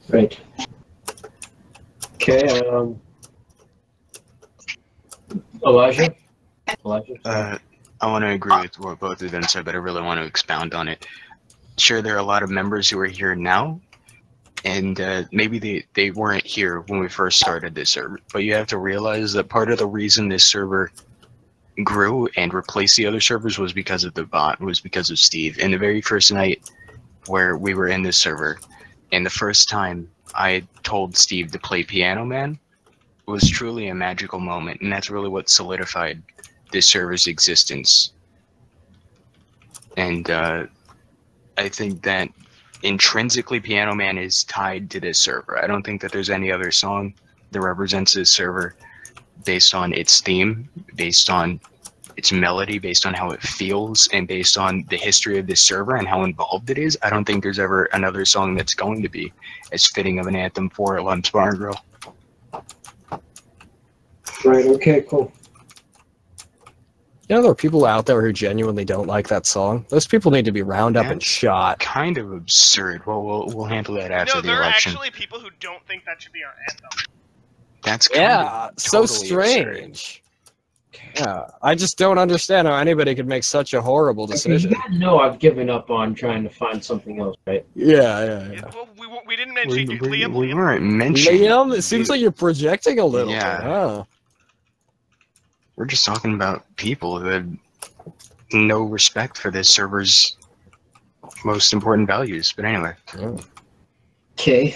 Right. Okay, Elijah? I want to agree with what both of them said, but I really want to expound on it. Sure, there are a lot of members who are here now, and maybe they weren't here when we first started this server, but you have to realize that part of the reason this server grew and replaced the other servers was because of the bot, was because of Steve. And the very first night where we were in this server, and the first time I told Steve to play Piano Man, was truly a magical moment, and that's really what solidified this server's existence. And I think that intrinsically Piano Man is tied to this server. I don't think that there's any other song that represents this server based on its theme, based on its melody, based on how it feels, and based on the history of this server and how involved it is. I don't think there's ever another song that's going to be as fitting of an anthem for Lem's Bar and Grill. Right, okay, cool. You know, there are people out there who genuinely don't like that song. Those people need to be rounded up and shot. Kind of absurd. Well, we'll handle that after No, the there are election. actually people who don't think that should be our anthem. That's kind of so totally strange. Yeah, I just don't understand how anybody could make such a horrible decision. You gotta know I've given up on trying to find something else, right? Yeah. Well, we didn't mention Liam. We weren't mentioning Liam, it seems like you're projecting a little Yeah. bit, huh? We're just talking about people who have no respect for this server's most important values. But anyway. Okay.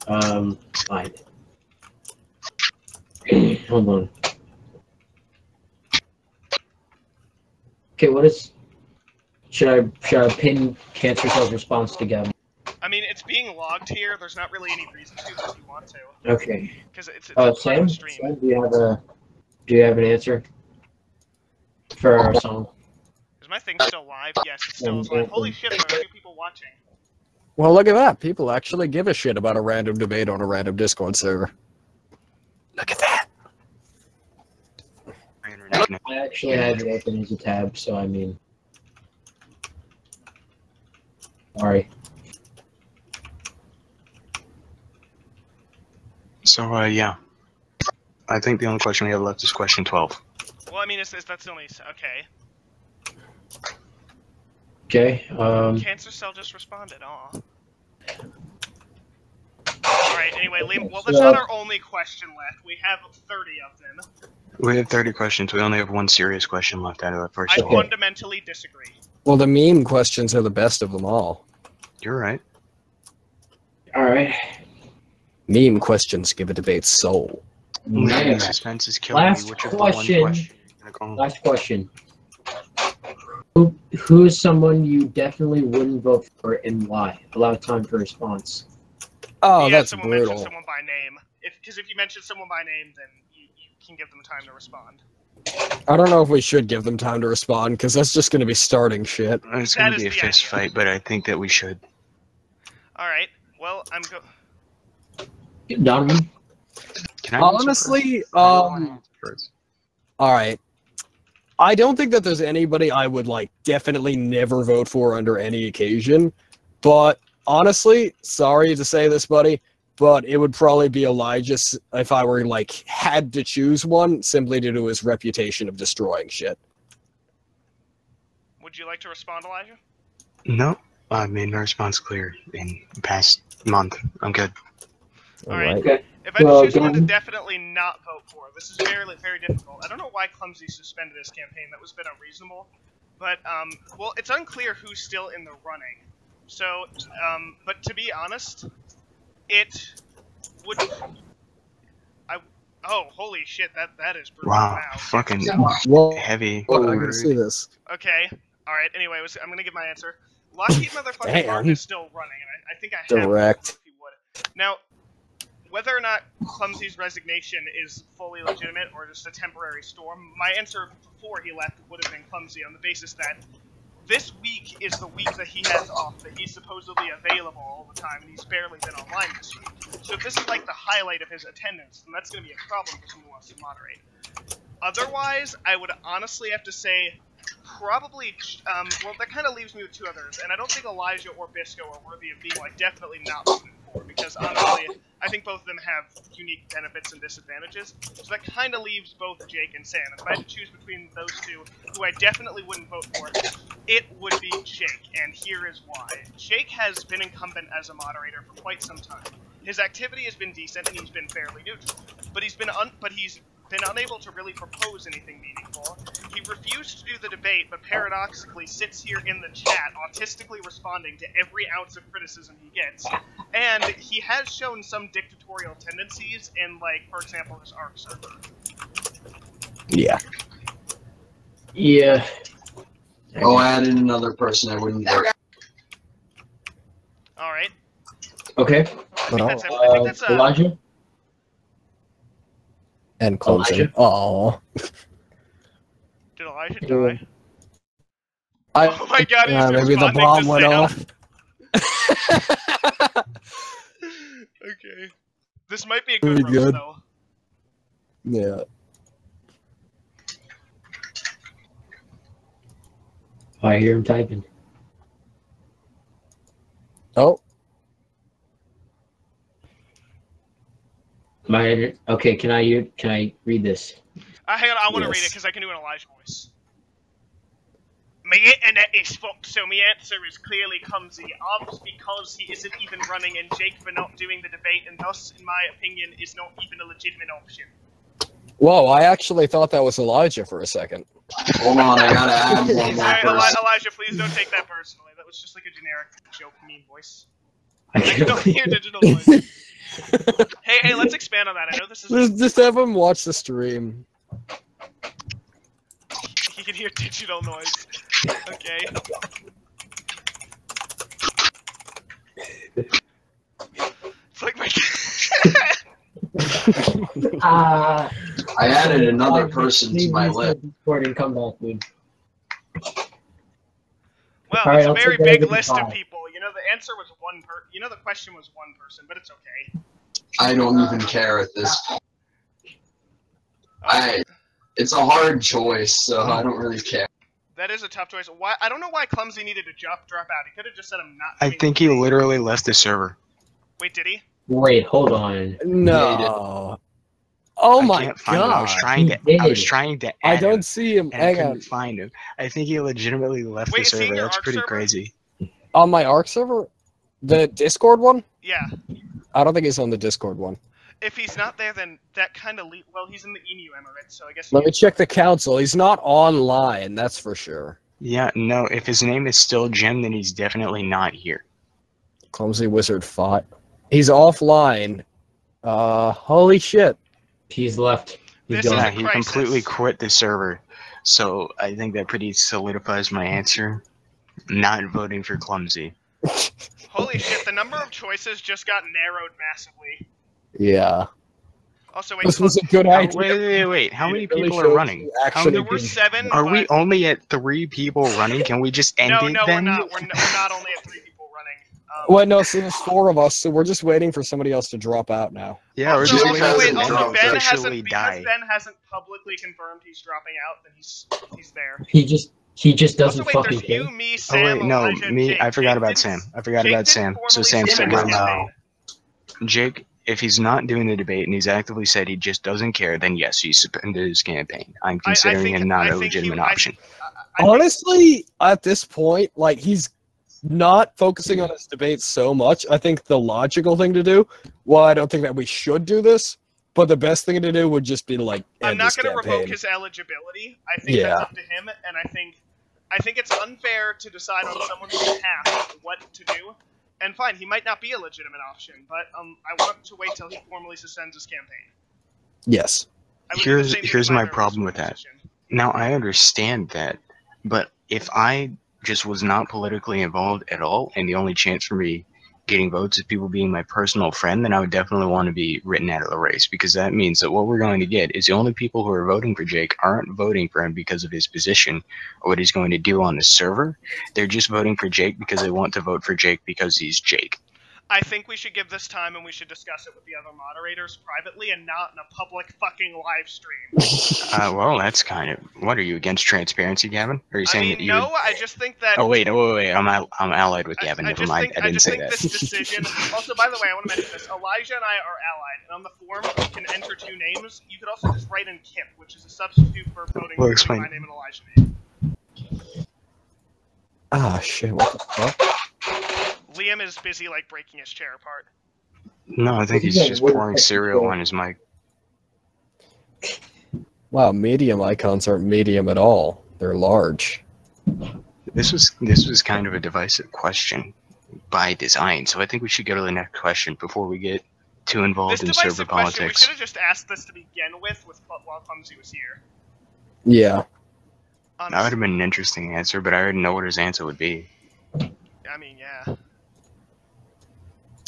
Fine. Hold on. Okay, what is... Should I pin Cancer Cell's response to Gavin? I mean, it's being logged here. There's not really any reason to if you want to. Okay. Because it's part of Sam? the stream. Sam, do you have an answer for our song? Is my thing still live? Yes, it still is live. Holy shit, there are 2 people watching. Well, look at that. People actually give a shit about a random debate on a random Discord server. Look at that. I actually had it open as a tab, so I mean... Sorry. So, yeah. I think the only question we have left is question 12. Well, I mean, that's the only... Okay. Okay, Cancer Cell just responded, aw. Alright, anyway, Liam, well, that's not our only question left. We have 30 of them. We have 30 questions. We only have one serious question left out of that first I one. fundamentally disagree. Well, the meme questions are the best of them all. You're right. alright. Meme questions give a debate soul. Naming suspense is killing Last me. Which of the question. one question? Last question. Who is someone you definitely wouldn't vote for and why? Allow time for response. Oh, Yeah, that's someone brutal. mention someone by name. Because if you mention someone by name, then you can give them time to respond. I don't know if we should give them time to respond, because that's just going to be starting shit. It's That going to is be a the fist idea. fight, but I think that we should. Alright, well, Donovan? Can I answer Honestly, first? I don't wanna answer first. alright. I don't think that there's anybody I would, like, definitely never vote for under any occasion, but honestly, sorry to say this, buddy, but it would probably be Elijah if I were, like, had to choose one, simply due to his reputation of destroying shit. would you like to respond, Elijah? No. I've made my response clear in the past month. I'm good. Alright. Okay. If I choose one to Gavin? definitely not vote for, this is very, very difficult. I don't know why Clumsy suspended his campaign. That was a bit unreasonable. But, well, it's unclear who's still in the running. So, but to be honest, it would... Oh, holy shit, that is brutal. Wow, fucking Whoa, heavy. I can see this. Okay, alright, anyway, I'm gonna give my answer. Lockheed motherfucking Damn. Martin is still running, and I think I have Direct. to if he would. Now, whether or not Clumsy's resignation is fully legitimate or just a temporary storm, my answer before he left would have been Clumsy on the basis that this week is the week that he has off, that he's supposedly available all the time, and he's barely been online this week. So if this is like the highlight of his attendance, then that's going to be a problem for someone who wants to moderate. Otherwise, I would honestly have to say probably, well, that kind of leaves me with two others, and I don't think Elijah or Bisco are worthy of being, like, definitely not voted for, because honestly, I think both of them have unique benefits and disadvantages, so that kind of leaves both Jake and Sam. If I had to choose between those two, who I definitely wouldn't vote for, it would be Jake, and here is why. Jake has been incumbent as a moderator for quite some time. His activity has been decent, and he's been fairly neutral, but he's been unable to really propose anything meaningful. He refused to do the debate, but paradoxically sits here in the chat, autistically responding to every ounce of criticism he gets. And he has shown some dictatorial tendencies in, like, for example, his ARC server. Yeah. Yeah. Oh, I added another person I wouldn't vote. Alright. Okay. I think that's Elijah? And Clumsy. Elijah? Oh. Did Elijah die? I, Oh my god, he's maybe the responding bomb to went Sam. off. Okay. This might be a good Pretty roast, good. though. Yeah. I hear him typing. Oh. Okay, can I read this? Hang on, I want to read it Yes. because I can do an Elijah voice. My internet is fucked, so my answer is clearly Clumsy. Arms because he isn't even running, and Jake for not doing the debate, and thus, in my opinion, is not even a legitimate option. Whoa, I actually thought that was Elijah for a second. Hold on, I gotta add one more Sorry, person. Elijah, please don't take that personally. That was just like a generic joke mean voice. I I can can't only hear digital noise. Hey, let's expand on that. I know this is... Just have him watch the stream. He can hear digital noise. Okay. It's like my... I added another person to my list. Discord and come back, dude. Wow, All right, that's a I'll very take that big as a list of five. people. You know, the answer was one you know, the question was one person, but it's okay. I don't even care at this point. It's a hard choice, so I don't really care. That is a tough choice. Why? I don't know why Clumsy needed to drop out. He could have just said I'm not. I doing think the he debate. literally left the server. Wait, did he? Wait, hold on. No. Oh I my can't find him. I was god. trying to. He I was did. trying to. I Add don't him, see him. and I Hang couldn't on. find him. I think he legitimately left Wait, the is he in server. your That's ARC pretty server? crazy. On my ARC server? The Discord one? Yeah. I don't think he's on the Discord one. If he's not there, then that kind of well, he's in the Emu Emirates, so I guess. Let me check the council. He's not online, that's for sure. Yeah, no. If his name is still Jim, then he's definitely not here. Clumsy Wizard fought. He's offline. Holy shit. He's left. He's This is gone. Yeah, a he crisis. completely quit the server. So I think that pretty solidifies my answer. Not voting for Clumsy. Holy shit! The number of choices just got narrowed massively. Yeah. Also, wait. This was a good Oh, idea. wait. How many It really people are shows running? you How actually There many were being- 7. Are but... we only at 3 people running? Can we just end No, it no, then? we're not. We're not only at 3 people running. Well, no, so there's 4 of us, so we're just waiting for somebody else to drop out now. Yeah, we're Also, just Jake waiting also, for wait, hasn't Ben also to dropped Ben out. hasn't officially because die. Ben hasn't publicly confirmed he's dropping out. Then he's there. He just doesn't Also, wait, fucking there's care. you, me, Oh Sam, wait, no, Elijah, and me. Jake. I forgot Jake about didn't- Sam. I forgot Jake about didn't Sam. So formally Sam's submit still his running. campaign. Jake, if he's not doing the debate and he's actively said he just doesn't care, then yes, he suspended his campaign. I'm considering him not a legitimate option. I think- Honestly, at this point, like, he's not focusing on this debate so much. I think the logical thing to do, well, I don't think that we should do this, but the best thing to do would just be to, like, I'm end not this going to revoke campaign. his eligibility. I think Yeah. that's up to him, and I think it's unfair to decide on someone's behalf what to do. And fine, he might not be a legitimate option, but I want to wait till he formally suspends his campaign. Yes. I would do the same thing Here's with my other problem with that. position. Now, I understand that, but if I just was not politically involved at all, and the only chance for me getting votes is people being my personal friend, then I would definitely want to be written out of the race, because that means that what we're going to get is the only people who are voting for Jake aren't voting for him because of his position or what he's going to do on the server. They're just voting for Jake because they want to vote for Jake because he's Jake. I think we should give this time and we should discuss it with the other moderators privately and not in a public fucking live stream. Well, that's kind of... What, are you against transparency, Gavin? Are you saying that you... No, I just think that... Oh, wait, I'm allied with Gavin, never mind, I didn't say that. This decision... Also, by the way, I want to mention this. Elijah and I are allied, and on the form, you can enter 2 names. You could also just write in Kip, which is a substitute for voting Well, for explain. my name and Elijah's name. Ah, shit, what the fuck? Liam is busy, like, breaking his chair apart. No, I think he's just pouring cereal on his mic. Wow, medium icons aren't medium at all. They're large. This was kind of a divisive question by design, so I think we should go to the next question before we get too involved in server divisive question, we politics. should have just asked this to begin with while Clumsy was here. Yeah. Honestly. That would have been an interesting answer, but I already know what his answer would be. I mean, yeah.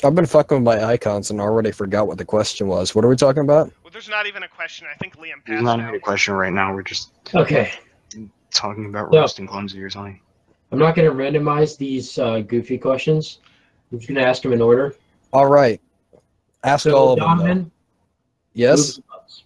I've been fucking with my icons and already forgot what the question was. What are we talking about? Well, there's not even a question. I think Liam There's passed not out. even a question right now, we're just Okay. talking about Yeah. roasting Clumsy or something. I'm not going to randomize these goofy questions. I'm just going to ask them in order. All right. Ask So, all of them, though. Donovan, Yes? boobs or butts?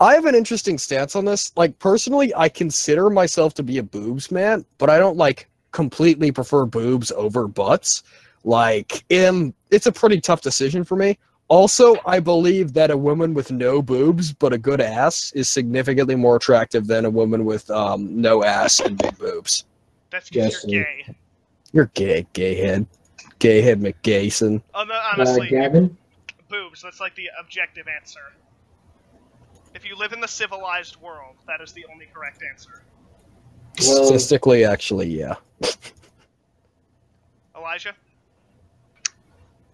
I have an interesting stance on this. Like, personally, I consider myself to be a boobs man, but I don't, like, completely prefer boobs over butts. Like, it's a pretty tough decision for me. Also, I believe that a woman with no boobs but a good ass is significantly more attractive than a woman with no ass and big boobs. That's because Yes, you're gay. You're gay, gayhead. Gayhead McGayson. Oh, no, honestly, Gavin? boobs. That's like the objective answer. If you live in the civilized world, that is the only correct answer. Well- Statistically, actually, yeah. Elijah?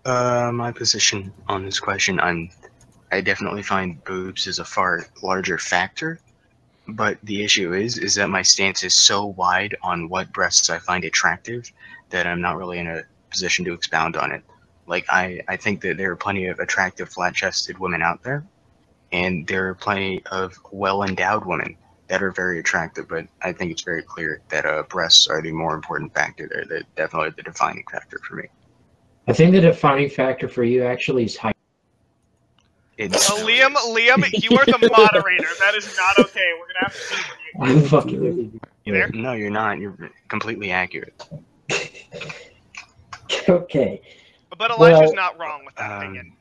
My position on this question, I definitely find boobs is a far larger factor, but the issue is that my stance is so wide on what breasts I find attractive that I'm not really in a position to expound on it. Like, I think that there are plenty of attractive flat-chested women out there, and there are plenty of well-endowed women that are very attractive, but I think it's very clear that breasts are the more important factor there. They're definitely the defining factor for me. I think the defining factor for you actually is height. Liam, you are the moderator. That is not okay. We're gonna have to see what you I'm fucking with you. there. No, you're not. You're completely accurate. Okay. But Elijah's Well, not wrong with that opinion.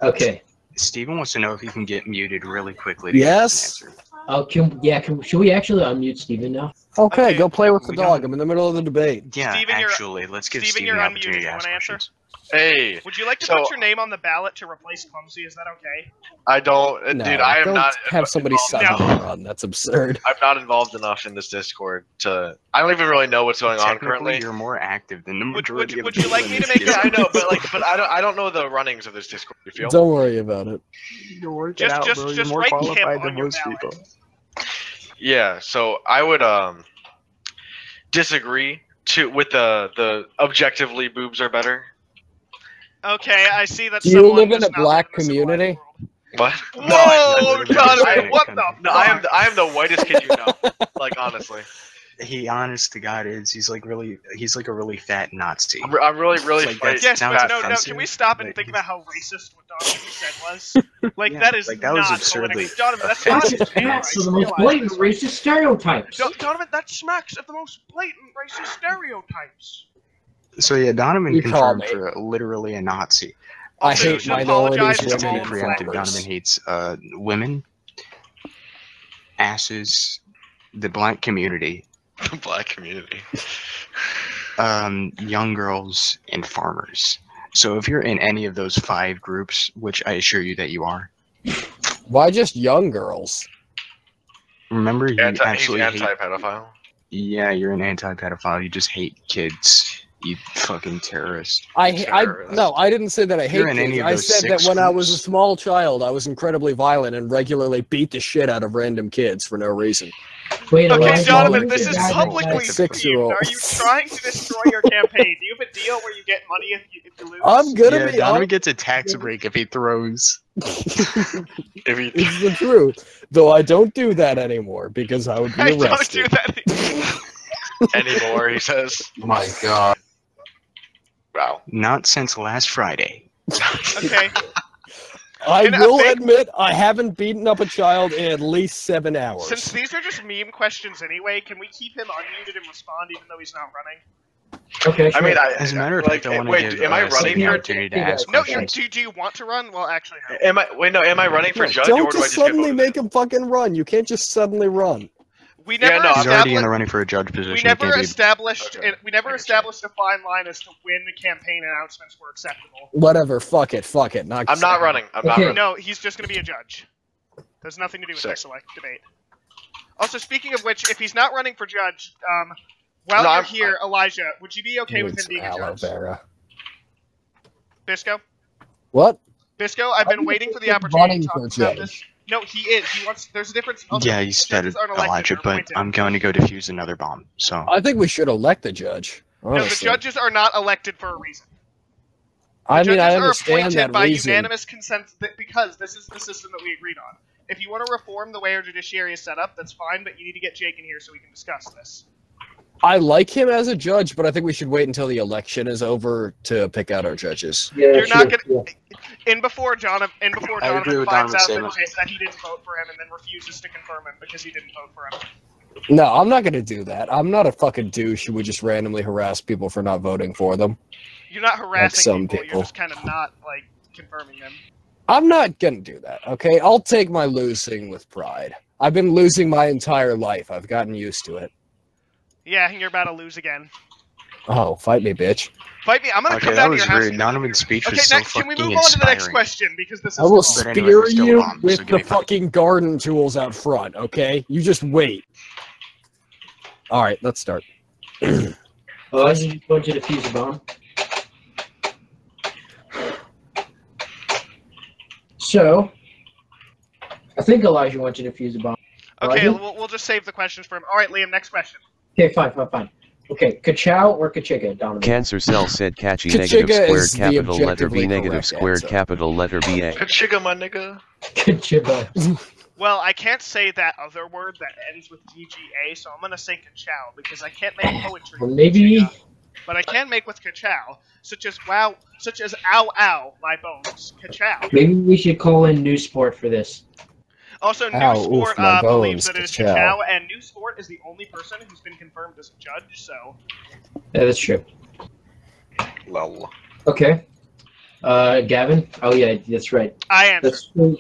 Okay. Steven wants to know if he can get muted really quickly to get Yes. an answer. Oh, should we actually unmute Steven now? Okay, Okay, go play with the we dog. don't- I'm in the middle of the debate. Yeah, Steven, actually, let's give Steven, Steven you're the unmuted. opportunity You to ask wanna answer? questions. Hey, Would you like to so- put your name on the ballot to replace Clumsy? Is that okay? I don't, No, dude. I am don't not have somebody involved- suddenly run. That's absurd. I'm not involved enough in this Discord to. I don't even really know what's going on Technically, currently. you're more active than the Would majority of would the you like people me in to this make? Yeah, I Discord. know, but I don't know the runnings of this Discord. You feel? Don't worry about it. You're working Just- out, just- bro. You're just more write Kip qualified on than your most ballot. people. Yeah. So I would disagree with the objectively boobs are better. Okay, I see that. Do you someone live in does a not black live in the civilized community? world. What? Whoa, I Donovan! live What in the? a No, I am the whitest kid you know. Like honestly, He, honest to God, he's like a really fat Nazi. I'm really Like, fight- that's- Yes, sounds but no. offensive, Can we stop and but think about how racist what Donovan said was? Like Yeah, that is like, that was not absurdly political. Donovan, that's offensive. not That's racist. the most blatant racist stereotypes. Donovan, that smacks of the most blatant racist stereotypes. So yeah, Donovan You call confirmed me. for literally a Nazi. I Also, you hate should minorities, apologize to Just to all be women, the and preemptive, flappers. Donovan hates women, asses, the black community, the black community. young girls, and farmers. So if you're in any of those 5 groups, which I assure you that you are, Why just young girls? remember you He's actually hate. anti-pedophile. Yeah, you're an anti-pedophile. You just hate kids. You fucking terrorist. No, I didn't say that I hate You're in kids. any of I those said that 6 when I was a groups? small child, I was incredibly violent and regularly beat the shit out of random kids for no reason. Wait, Okay, Elijah, Jonathan, you this said is that publicly like- streamed. 6-year-old. Are you trying to destroy your campaign? Do you have a deal where you get money if you lose? I'm gonna Yeah, be Donovan honest. gets a tax break if he throws. If he It's the truth. Though I don't do that anymore because I would be I don't do arrested. that. anymore, he says. Oh my god. Wow. Not since last Friday. Okay. I And I will think- admit I haven't beaten up a child in at least 7 hours. Since these are just meme questions anyway, can we keep him unmuted and respond even though he's not running? Okay, I sure. mean, As a matter of like, fact, I want to wait, give am I running Steve the for? opportunity to ask No, questions. do you want to run? Well, actually, no. Am I running for No, judge, don't or do I just just get suddenly voted make in? him fucking run. You can't just suddenly run. We Yeah, never no, I'm He's already in established. the running for a judge position. We He never can't be- established. Okay. We never I get you. established a fine line as to when the campaign announcements were acceptable. Whatever. Fuck it. Fuck it. I'm not running. I'm not Okay. running. No, he's just going to be a judge. There's nothing to do with Sick. this select debate. Also, speaking of which, if he's not running for judge, while No, you're I'm- here, Elijah, would you be okay with him It's being a aloe judge? vera. Bisco? What? Bisco, I've been I'm waiting for the just opportunity running to talk for about judge. this. No, he is. He wants. There's a difference. Also, Yeah, you said it, judges aren't elected, Elijah, they're but appointed. I'm going to go defuse another bomb. So I think we should elect a judge. No, the Honestly. judges are not elected for a reason. I mean, I Judges are understand appointed that by reason. unanimous consent because this is the system that we agreed on. If you want to reform the way our judiciary is set up, that's fine, but you need to get Jake in here so we can discuss this. I like him as a judge, but I think we should wait until the election is over to pick out our judges. Yeah, You're not sure, gonna- yeah. before Jonathan agree with finds Donovan's out statement. that he didn't vote for him and then refuses to confirm him because he didn't vote for him. No, I'm not going to do that. I'm not a fucking douche who would just randomly harass people for not voting for them. You're not harassing some people, people. you're just kind of not, like, confirming them. I'm not going to do that, okay? I'll take my losing with pride. I've been losing my entire life. I've gotten used to it. Yeah, and you're about to lose again. Oh, fight me, bitch. Fight me, I'm gonna Okay, come that down to was your house. rude. Donovan's speech was Okay, so next, can we fucking move on to the next inspiring. question? Because this is I will But anyway, spear we're still you bombed, with so give the me five. fucking garden tools out front, okay? You just wait. All right, let's start. Elijah, you want you to defuse a bomb? So, I think Elijah wants you to defuse a bomb. Okay, Elijah? we'll just save the questions for him. All right, Liam, next question. Okay, fine. Okay, Kachow or Kachiga, Donovan? Cancer Cell said catchy Kachiga negative squared is the capital letter objectively B negative correct squared answer. capital letter B A. Chica, my nigga. Kachiba. Well, I can't say that other word that ends with GGA, so I'm gonna say kachow because I can't make poetry. Or with maybe... kachiga, but I can make with kachow, such as ow ow, my bones. Kachow. Maybe we should call in New Sport for this. Also, Ow, New Sport oof, my believes bones, that it is kachow. kachow, and New Sport is the only person who's been confirmed as a judge. So Yeah, that's true. Lol. Okay. Gavin? Oh yeah, that's right. I answer.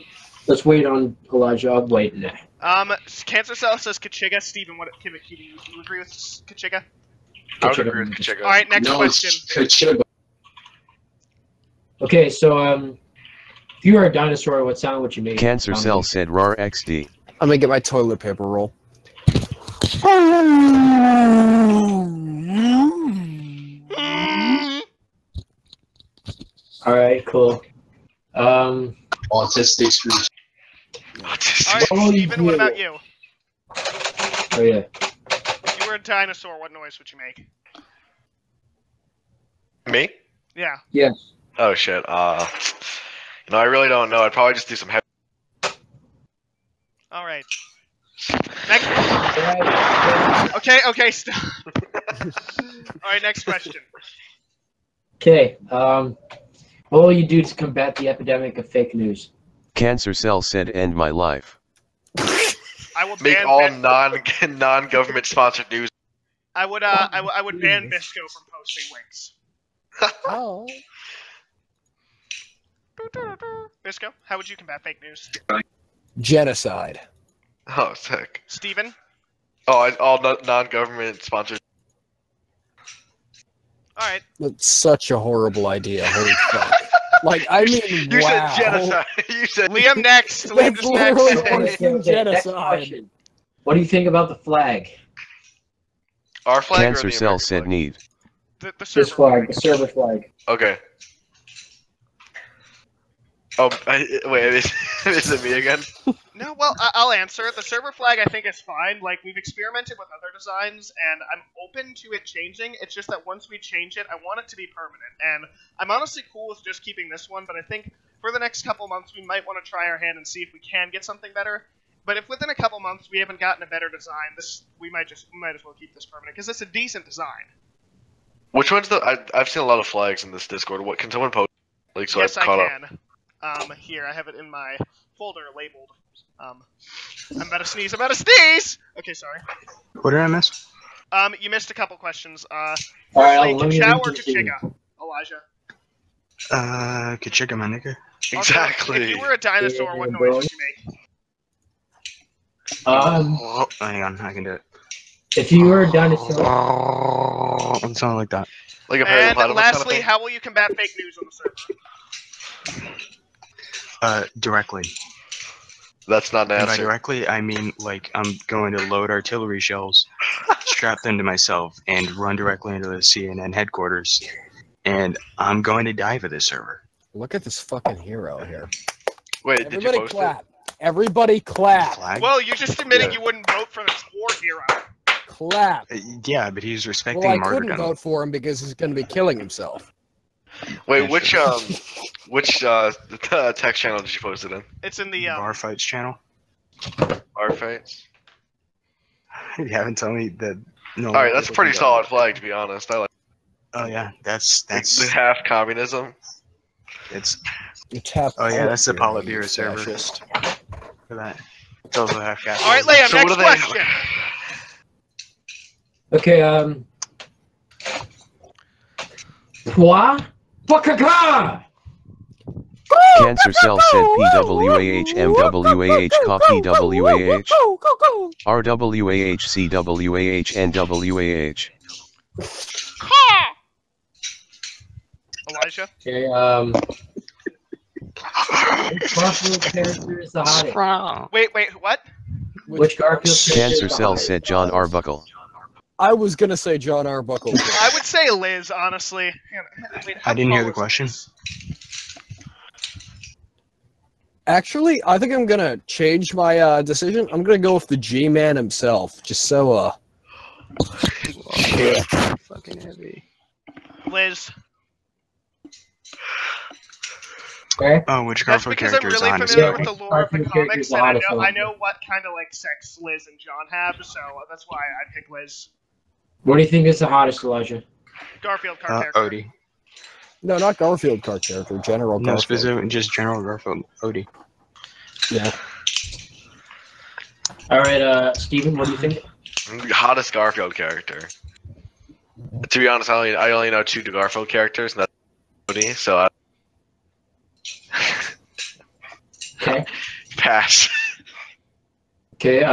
Let's wait on Elijah. I'll wait. Nah. Cancer Cell says Kachiga. Steven, what? Can you agree with Kachiga? I would agree with Chica. All right, next No, question. it's Kachiba. Okay, so if you were a dinosaur, what sound would you make? Cancer Cell said RAR XD. I'm gonna get my toilet paper roll. All right, cool. Autistic Scrooge. All right, Oh, you Steven, what do. about you? Oh yeah. If you were a dinosaur, what noise would you make? Me? Yeah. Yes. Oh shit. I really don't know. I'd probably just do some heavy. All right. Next. Alright, Okay, stop. All right, next question. okay. What will you do to combat the epidemic of fake news? Cancer Cell said end my life. I will Make ban all non-government sponsored news. I would ban Bisco from posting links. Oh. Bisco, how would you combat fake news? Genocide. Oh, sick. Steven? Oh, all non-government sponsored. right. That's such a horrible idea. Holy fuck. Like, I mean, You wow. said genocide. You said Liam next. Liam That's just literally next. worse than Next genocide. question. What do you think about the flag? our flag or Cancer the Cell American said flag? need. The This server flag, the server flag. Okay. Oh, wait, is it me again? No, well, I'll answer. The server flag I think is fine. Like, we've experimented with other designs, and I'm open to it changing. It's just that once we change it, I want it to be permanent. And I'm honestly cool with just keeping this one, but I think for the next couple months we might want to try our hand and see if we can get something better. But if within a couple months we haven't gotten a better design, we might as well keep this permanent, because it's a decent design. Which one's the? I've seen a lot of flags in this Discord. What can someone post? Like, so Yes, I've I caught up. can. Here, I have it in my folder labeled. I'm about to sneeze. Okay, sorry. What did I miss? You missed a couple questions. Alright, let me Kachow read or this to you. Kachiga? Elijah. Kachiga, my nigga. Also, Exactly. if you were a dinosaur, what Yeah, noise bro. would you make? Oh, hang on, I can do it. If you were a dinosaur, Something like that. Like a And platypus lastly, kind how will you combat fake news on the server? Directly. That's not an And by answer. directly, I mean, like, I'm going to load artillery shells, strap them to myself, and run directly into the CNN headquarters. And I'm going to die for this server. Look at this fucking hero here. Wait, did you Everybody post clap. Everybody clap. Flag? Well, you're just admitting Yeah. you wouldn't vote for the war hero. Clap. Yeah, but he's respecting Well, I couldn't martyrdom. vote for him because he's going to be killing himself. it? Wait, Yeah, which text channel did you post it in? It's in the Bar Fights channel. Our fights. You haven't told me that. No. All right, that's a pretty solid flag, to be honest. I like. Oh yeah, that's The half communism. it's. Tap Oh yeah, that's the Politburo, Politburo you server fascist. for that. It's also half gas. All right, Liam, So what next are they- question. okay, Pwa? Pwakaka! Cancer Cell said PWAH MWAH copy WAH RWAH CWAH NWAH. Elijah. Okay, which Garfield character is the hottest? Wait, what? Which Garfield character Cancer is the Cell hottest? said John Arbuckle. I was going to say John Arbuckle. I would say Liz, honestly. Wait, how I didn't hear the tall is question. Liz? Actually, I think I'm going to change my decision. I'm going to go with the G-Man himself. Just so, Yeah. Fucking heavy. Liz. Okay. Oh, which That's Garfield because I'm character is really honest? familiar Yeah, with the lore of the Garfield character's comics, the and hottest I one. know what kind of like sex Liz and John have, so that's why I pick Liz. What do you think is the hottest, Elijah? Garfield car character. Odie. no, not Garfield car character, General No, Garfield. specific, just General Garfield. Odie. Yeah. Alright, Steven, what do you think? Hottest Garfield character. To be honest, I only know two Garfield characters, and that's Woody, so I Okay. pass. Okay,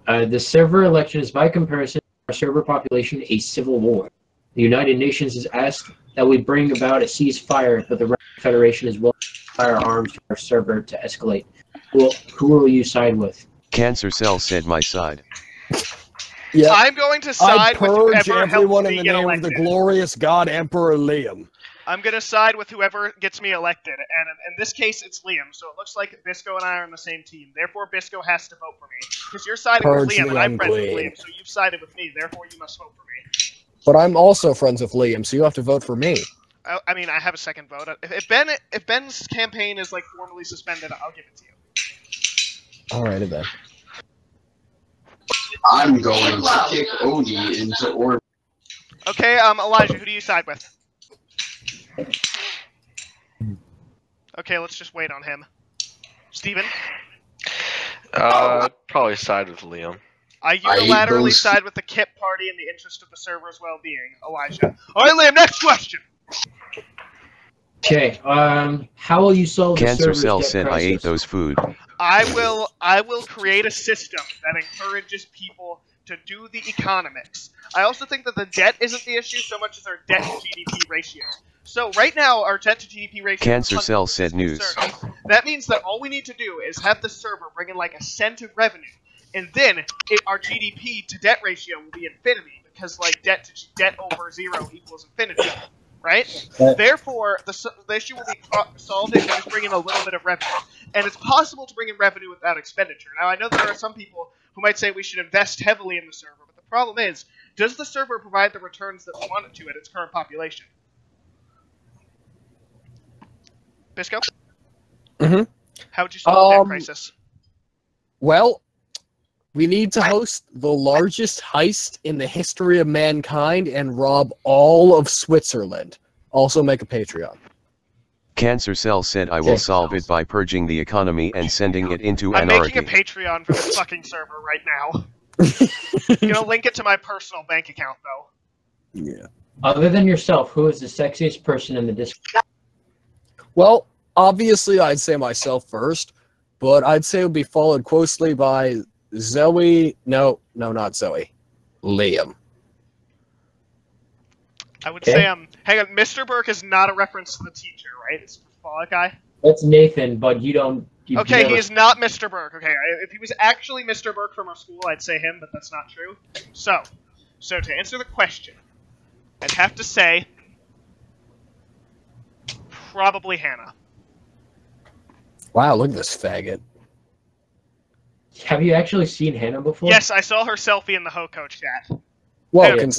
the server election is by comparison to our server population a civil war. The United Nations has asked that we bring about a ceasefire, but the Russian Federation is willing to fire arms to our server to escalate. Who will you side with? Cancer Cell said my side. Yeah. I'm going to I side with purge whoever everyone helps in me the get name of the elected. glorious God Emperor Liam. I'm going to side with whoever gets me elected, and in this case, it's Liam, so it looks like Bisco and I are on the same team. Therefore, Bisco has to vote for me. Because you're siding Purge with Liam, and I'm Liam friends with Gleam. Liam, so you've sided with me, therefore you must vote for me. But I'm also friends with Liam, so you have to vote for me. I mean, I have a second vote. If Ben's campaign is, like, formally suspended, I'll give it to you. Alrighty then. I'm going to kick Odie into orbit. Okay, Elijah, who do you side with? Okay, let's just wait on him. Steven? Probably side with Liam. I I hate unilaterally those- side with the KIP party in the interest of the server's well-being. Elijah. Alright, Liam, next question! Okay, how will you solve the Cancer server's Cell debt said I crisis? ate those food. I will create a system that encourages people to do the economics. I also think that the debt isn't the issue so much as our debt to GDP ratio. So right now, our debt to GDP ratio Cancer is Cell said 100% news. absurd. That means that all we need to do is have the server bring in like a cent of revenue, and then our GDP to debt ratio will be infinity, because like debt over 0 equals infinity, right? Therefore, the issue will be solved if we just bring in a little bit of revenue. And it's possible to bring in revenue without expenditure. Now, I know there are some people who might say we should invest heavily in the server, but the problem is, does the server provide the returns that we want it to at its current population? Bisco? Mm-hmm. How would you solve that crisis? Well, we need to host the largest heist in the history of mankind and rob all of Switzerland. Also make a Patreon. Cancer Cell said I will solve it by purging the economy and sending it into I'm anarchy. making a Patreon for this fucking server right now. I'm gonna link it to my personal bank account, though. Yeah. Other than yourself, who is the sexiest person in the Discord? Well, obviously I'd say myself first, but I'd say it would be followed closely by Zoe. No, not Zoe. Liam. I would say, hang on, Mr. Burke is not a reference to the teacher, right? It's the Fall Out guy? That's Nathan, but you don't... Okay, he is not Mr. Burke. Okay, if he was actually Mr. Burke from our school, I'd say him, but that's not true. So to answer the question, I'd have to say probably Hannah. Wow, look at this faggot. Have you actually seen Hannah before? Yes, I saw her selfie in the Hoko chat. Whoa, can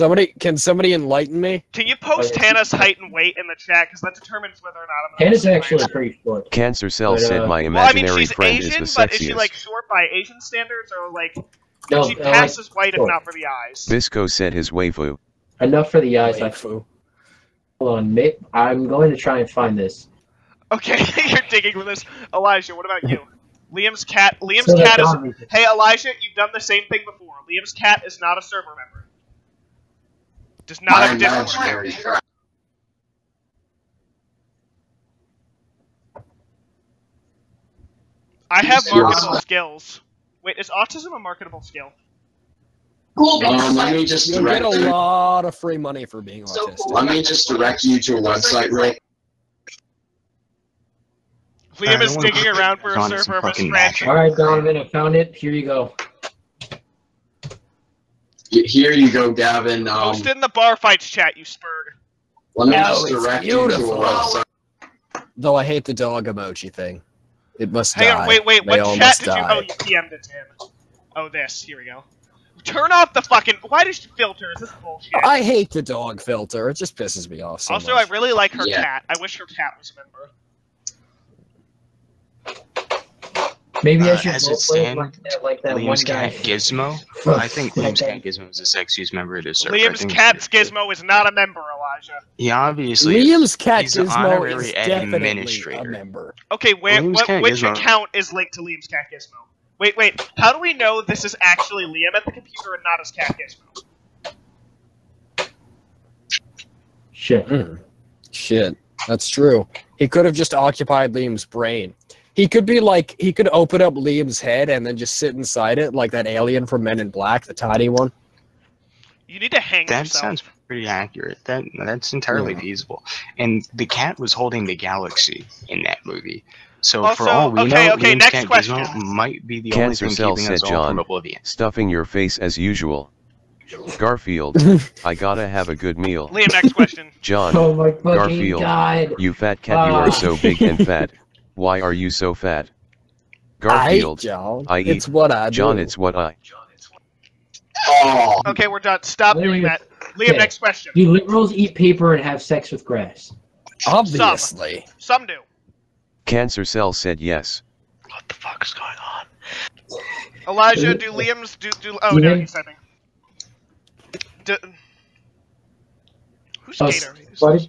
somebody enlighten me? Can you post Hannah's height and weight in the chat, because that determines whether or not I'm... Hannah's actually pretty short. Cancer Cell said my well, I mean, imaginary she's friend Asian, is the but sexiest. is she, like, short by Asian standards, or, like, No, she passes white if not for the eyes? Bisco said his waifu. Enough for the eyes. Hold on, mate. I'm going to try and find this. Okay, you're digging with this. Elijah, what about you? Liam's cat is... Hey, Elijah, you've done the same thing before. Liam's cat is not a server member. Does not have Discord. I have marketable skills. Wait, is autism a marketable skill? Let me just you get a lot of free money for being autistic. Let me just direct you to a website, Rick. Liam is digging around for a server of his friend. Alright, Donovan, I found it. Here you go. Here you go, Gavin. Post it in the bar fights chat, you spurg. Let me just direct you to a website. Though I hate the dog emoji thing. It must die. Hang on, wait, They what all chat must did you... die. Oh, you PM'd it to him. Oh, this. Here we go. Turn off the fucking... Why does she filter? This is bullshit. I hate the dog filter. It just pisses me off so Also, much. I really like her cat. I wish her cat was a member. Maybe I should as it stands, like that Liam's one guy. cat Gizmo. I think Liam's cat Gizmo is the sexiest member of this server. Liam's cat's Gizmo is not a member, Elijah. He obviously Liam's cat he's an Gizmo honorary is definitely administrator. a member. Okay, Liam's cat which Gizmo. account is linked to Liam's cat Gizmo? Wait. How do we know this is actually Liam at the computer and not his cat Gizmo? Shit. Shit. That's true. He could have just occupied Liam's brain. He could be like, he could open up Liam's head and then just sit inside it, like that alien from Men in Black, the tiny one. You need to hang That yourself. sounds pretty accurate. That's entirely feasible. And the cat was holding the galaxy in that movie. So Also, for all we know, okay, Liam's next cat question. Gizmo might be the Cancer only Cell thing keeping said us all from John, oblivion. stuffing your face as usual. Garfield, I gotta have a good meal. Liam, next question. John, Oh my fucking Garfield, God. you fat cat, you are so big and fat. Why are you so fat? Garfield, John. I eat. It's what I John, do. it's what I. Oh, Okay, we're done. Stop doing that. Liam, Okay. next question. Do liberals eat paper and have sex with grass? Obviously. Some do. Cancer Cell said yes. What the fuck is going on? Elijah, do Liam's do? Oh no, Liam? he's typing. Who's Oh, Gator? what?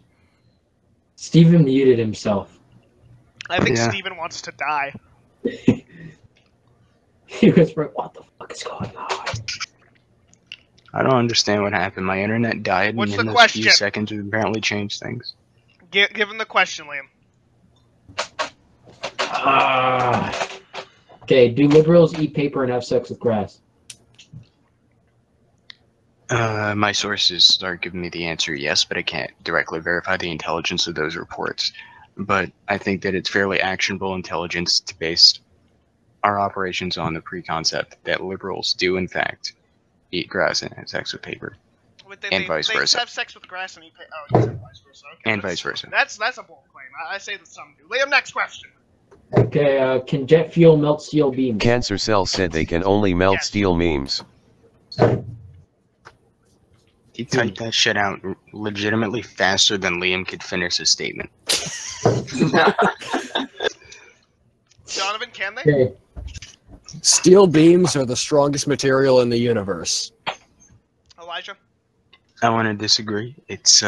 Steven muted himself. I think Yeah. Steven wants to die. He was like, what the fuck is going on? I don't understand what happened. My internet died, What's and in the those few question? seconds, it apparently changed things. Give him the question, Liam. Okay, do liberals eat paper and have sex with grass? My sources are giving me the answer yes, but I can't directly verify the intelligence of those reports. But I think that it's fairly actionable intelligence to base our operations on the pre-concept that liberals do, in fact, eat grass and have sex with paper. And vice versa. They have sex with grass and eat paper. Oh, you said vice versa. Okay, and vice versa. That's a bold claim. I say that some do. Liam, next question. Okay, can jet fuel melt steel beams? Cancer Cell said they can only melt Yes. steel memes. He typed that shit out legitimately faster than Liam could finish his statement. Donovan, can they? Okay. Steel beams are the strongest material in the universe. Elijah? I want to disagree. It's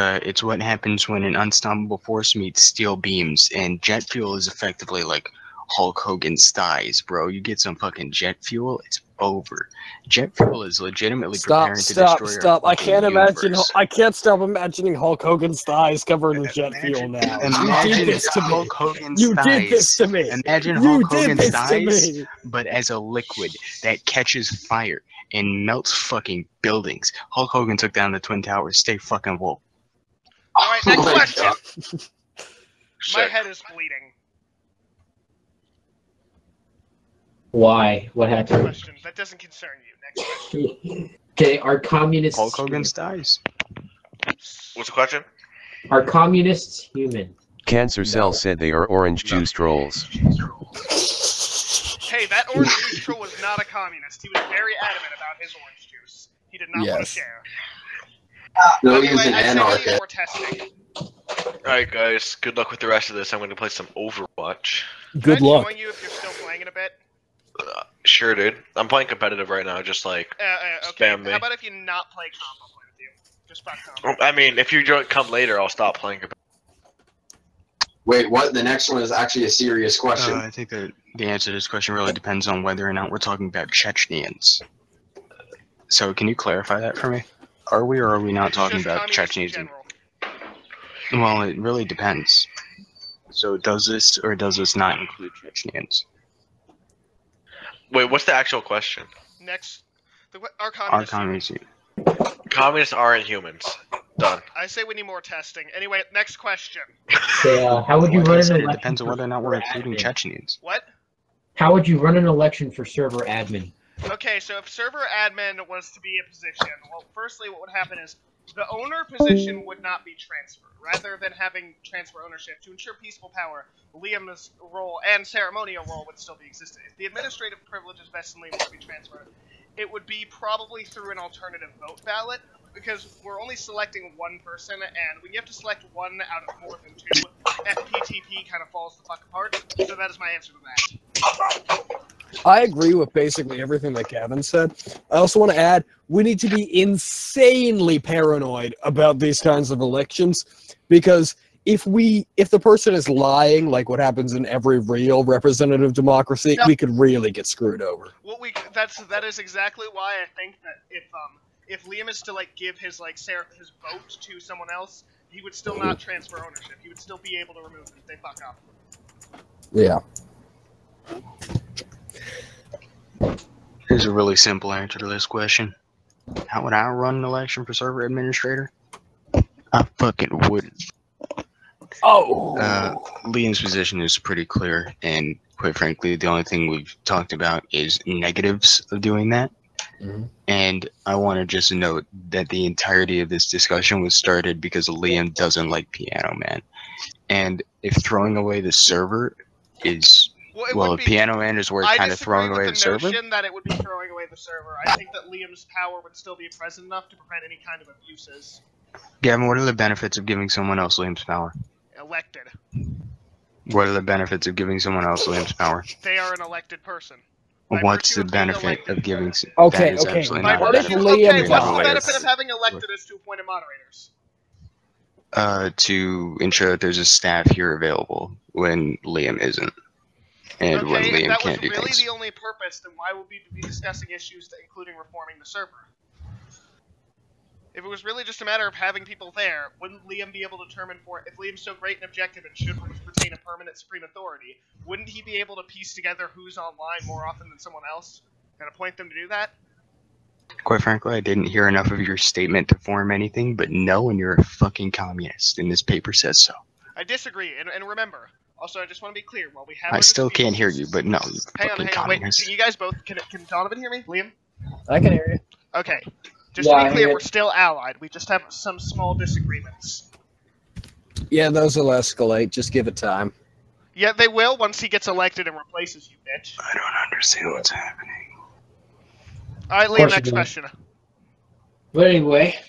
what happens when an unstoppable force meets steel beams, and jet fuel is effectively like Hulk Hogan's thighs, bro. You get some fucking jet fuel, it's over. Jet fuel is legitimately preparing to destroy our I can't imagine. universe. I can't stop imagining Hulk Hogan's thighs covered in jet fuel now. You Imagine did this to me. Hulk Hogan's You thighs. did this to me. Imagine You Hulk did Hogan's this to thighs, me. but as a liquid that catches fire and melts fucking buildings. Hulk Hogan took down the Twin Towers. Stay fucking woke. Alright, next my question. God. My head is bleeding. Why? What Next happened? question. That doesn't concern you. Next question. Okay, are communists Hulk Hogan's thighs. What's the question? Are communists human? Cancer Cell said they are orange juice trolls. Hey, that orange juice troll was not a communist. He was very adamant about his orange juice. He did not want to Yes. share. No, Anyway, he's an I say we need anarchist. more testing. Alright, guys. Good luck with the rest of this. I'm going to play some Overwatch. Good Can I luck. join you if you're still playing in a bit? Sure, dude. I'm playing competitive right now, just like Okay. spam me. How about if you not play comp? I'll play with you. Just about comp. I mean, if you come later, I'll stop playing competitive. Wait, what? The next one is actually a serious question. I think that the answer to this question really depends on whether or not we're talking about Chechens. So can you clarify that for me? Are we or are we not talking Just about communists in Chechens? general. Well, it really depends. So does this or does this not include Chechens? Wait, what's the actual question? Next, are Are communists? communists? Communists aren't humans. Done. I say we need more testing. Anyway, next question. Okay, how would you Like run I an said, it election depends on for whether or not we're server including admin? Chechens. What? How would you run an election for server admin? Okay, so if server admin was to be a position, well, firstly, what would happen is the owner position would not be transferred. Rather than having transfer ownership to ensure peaceful power, Liam's role and ceremonial role would still be existing. If the administrative privileges vested in Liam were to be transferred, it would be probably through an alternative vote ballot, because we're only selecting one person, and when you have to select one out of more than two, FPTP kind of falls the fuck apart. So that is my answer to that. I agree with basically everything that Gavin said. I also want to add, we need to be insanely paranoid about these kinds of elections, because if the person is lying, like what happens in every real representative democracy, Yep. we could really get screwed over. What that is exactly why I think that if Liam is to give his his vote to someone else, he would still not transfer ownership. He would still be able to remove them if they fuck up. Yeah. Here's a really simple answer to this question. How would I run an election for server administrator? I fucking wouldn't. Oh. Liam's position is pretty clear, and quite frankly, the only thing we've talked about is negatives of doing that. Mhm. And I want to just note that the entirety of this discussion was started because Liam doesn't like Piano Man. And if throwing away the server is... Well, Well, if Piano Man is worth I kind of disagree throwing with away the the server, notion that it would be throwing away the server. I think that Liam's power would still be present enough to prevent any kind of abuses. Gavin, what are the benefits of giving someone else Liam's power? Elected. What are the benefits of giving someone else Liam's power? They are an elected person. By What's virtue the of being benefit elected. of giving? Okay, that is okay. absolutely By not a What if virtue, benefit. Liam okay, what's the dies? benefit of having elected as two appointed moderators? To ensure that there's a staff here available when Liam isn't, and when Okay, if Liam that was can't do really things. the only purpose, then why would we be discussing issues including reforming the server? If it was really just a matter of having people there, wouldn't Liam be able to determine if Liam's so great and objective and should retain a permanent supreme authority, wouldn't he be able to piece together who's online more often than someone else and appoint them to do that? Quite frankly, I didn't hear enough of your statement to form anything, but no, and you're a fucking communist, and this paper says so. I disagree, and remember, also, I just want to be clear, while we have I our still disputes- can't hear you, but no, you Hang fucking on, wait, communist. can you guys both, can Donovan hear me? Liam? I can hear you. Okay. Just Yeah, to I be clear, hear we're still allied. We just have some small disagreements. Yeah, those will escalate. Just give it time. Yeah, they will once he gets elected and replaces you, bitch. I don't understand what's happening. Alright, Liam, course you next do. question. But anyway,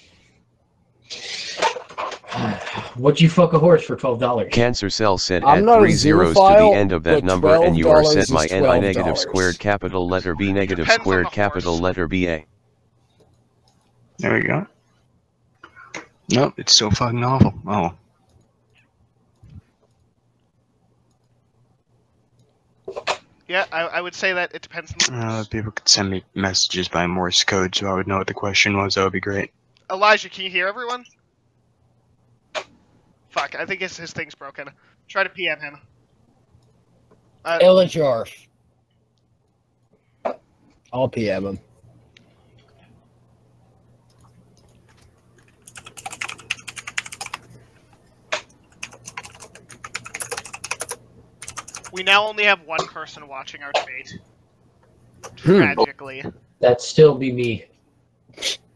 what'd you fuck a horse for $12? Cancer Cell said I'm add not a 3 zeros to zoophile, the end of that but number and you are $12 set my is NI negative $12. squared capital letter B negative Depends on squared the capital horse. letter BA. There we go. Nope, it's so fucking awful. Oh. Yeah, I would say that it depends on the horse. People could send me messages by Morse code so I would know what the question was. That would be great. Elijah, can you hear everyone? Fuck, I think his thing's broken. Try to PM him. Elijah. I'll PM him. We now only have one person watching our debate. Tragically. That'd still be me.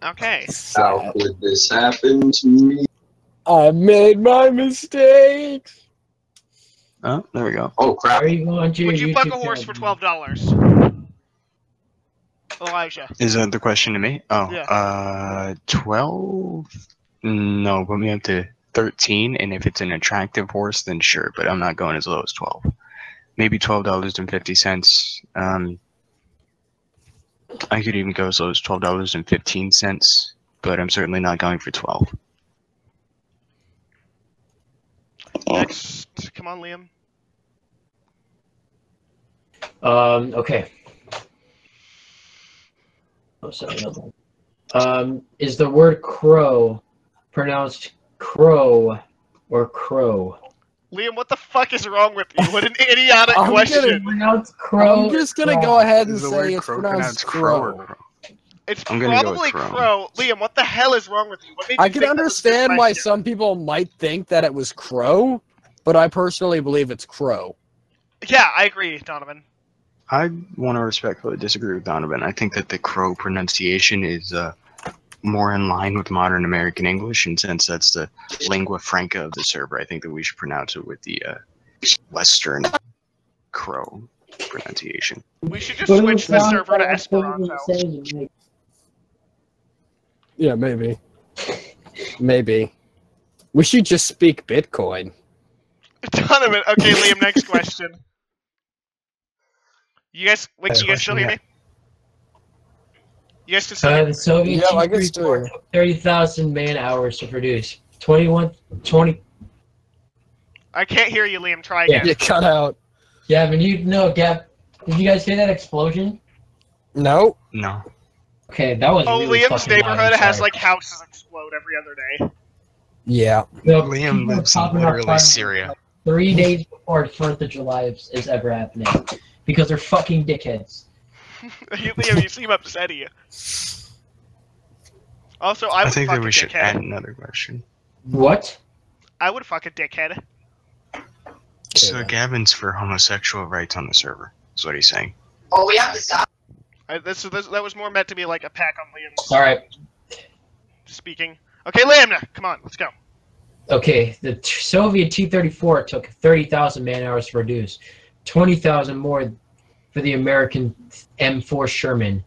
Okay. How could this happen to me? I made my mistakes. Oh, there we go. Oh crap! Are you going to Would you your fuck a YouTube horse for channel? $12? Elijah. Is that the question to me? Oh, Yeah. 12? No, put me up to 13, and if it's an attractive horse, then sure, but I'm not going as low as 12. Maybe $12.50. I could even go as low as $12.15, but I'm certainly not going for 12. Next. Come on, Liam. Okay. Oh, sorry. No. Is the word crow pronounced crow or crow? Liam, what the fuck is wrong with you? What an idiotic I'm question. Pronounced crow. I'm just gonna crow. go ahead and Is the say word it's crow pronounced crow or crow. crow? It's I'm gonna go with probably crow. Liam, what the hell is wrong with you? What made you I can think that was a good understand why question? some people might think that it was crow, but I personally believe it's crow. Yeah, I agree, Donovan. I want to respectfully disagree with Donovan. I think that the crow pronunciation is more in line with modern American English, and since that's the lingua franca of the server, I think that we should pronounce it with the Western crow pronunciation. We should just switch the server to Esperanto. Yeah, maybe. Maybe. We should just speak Bitcoin. Donovan, okay, Liam, next question. You guys, wait, Next can you guys still question, hear me? You guys can still hear me? The Soviet Yeah, I can T-34 still hear. took 30,000 man-hours to produce. 20. I can't hear you, Liam. Try again. You cut out. Gavin, did you guys hear that explosion? No. No. Okay, that was Oh, really Liam's fucking loud, neighborhood I'm has sorry. like houses explode every other day. Yeah. No, Liam people lives in popping up literally fireworks Syria. 3 days before the 4th of July is ever happening. Because they're fucking dickheads. Liam, you seem upset here. Also, I I would think fuck that a we should add dickhead. another question. What? I would fuck a dickhead. So Gavin's for homosexual rights on the server, is what he's saying. Oh, we have to stop. That was more meant to be like a pack on Liam's Alright. speaking. Okay, Liam, now, come on, let's go. Okay, the Soviet T-34 took 30,000 man-hours to produce. 20,000 more for the American M4 Sherman.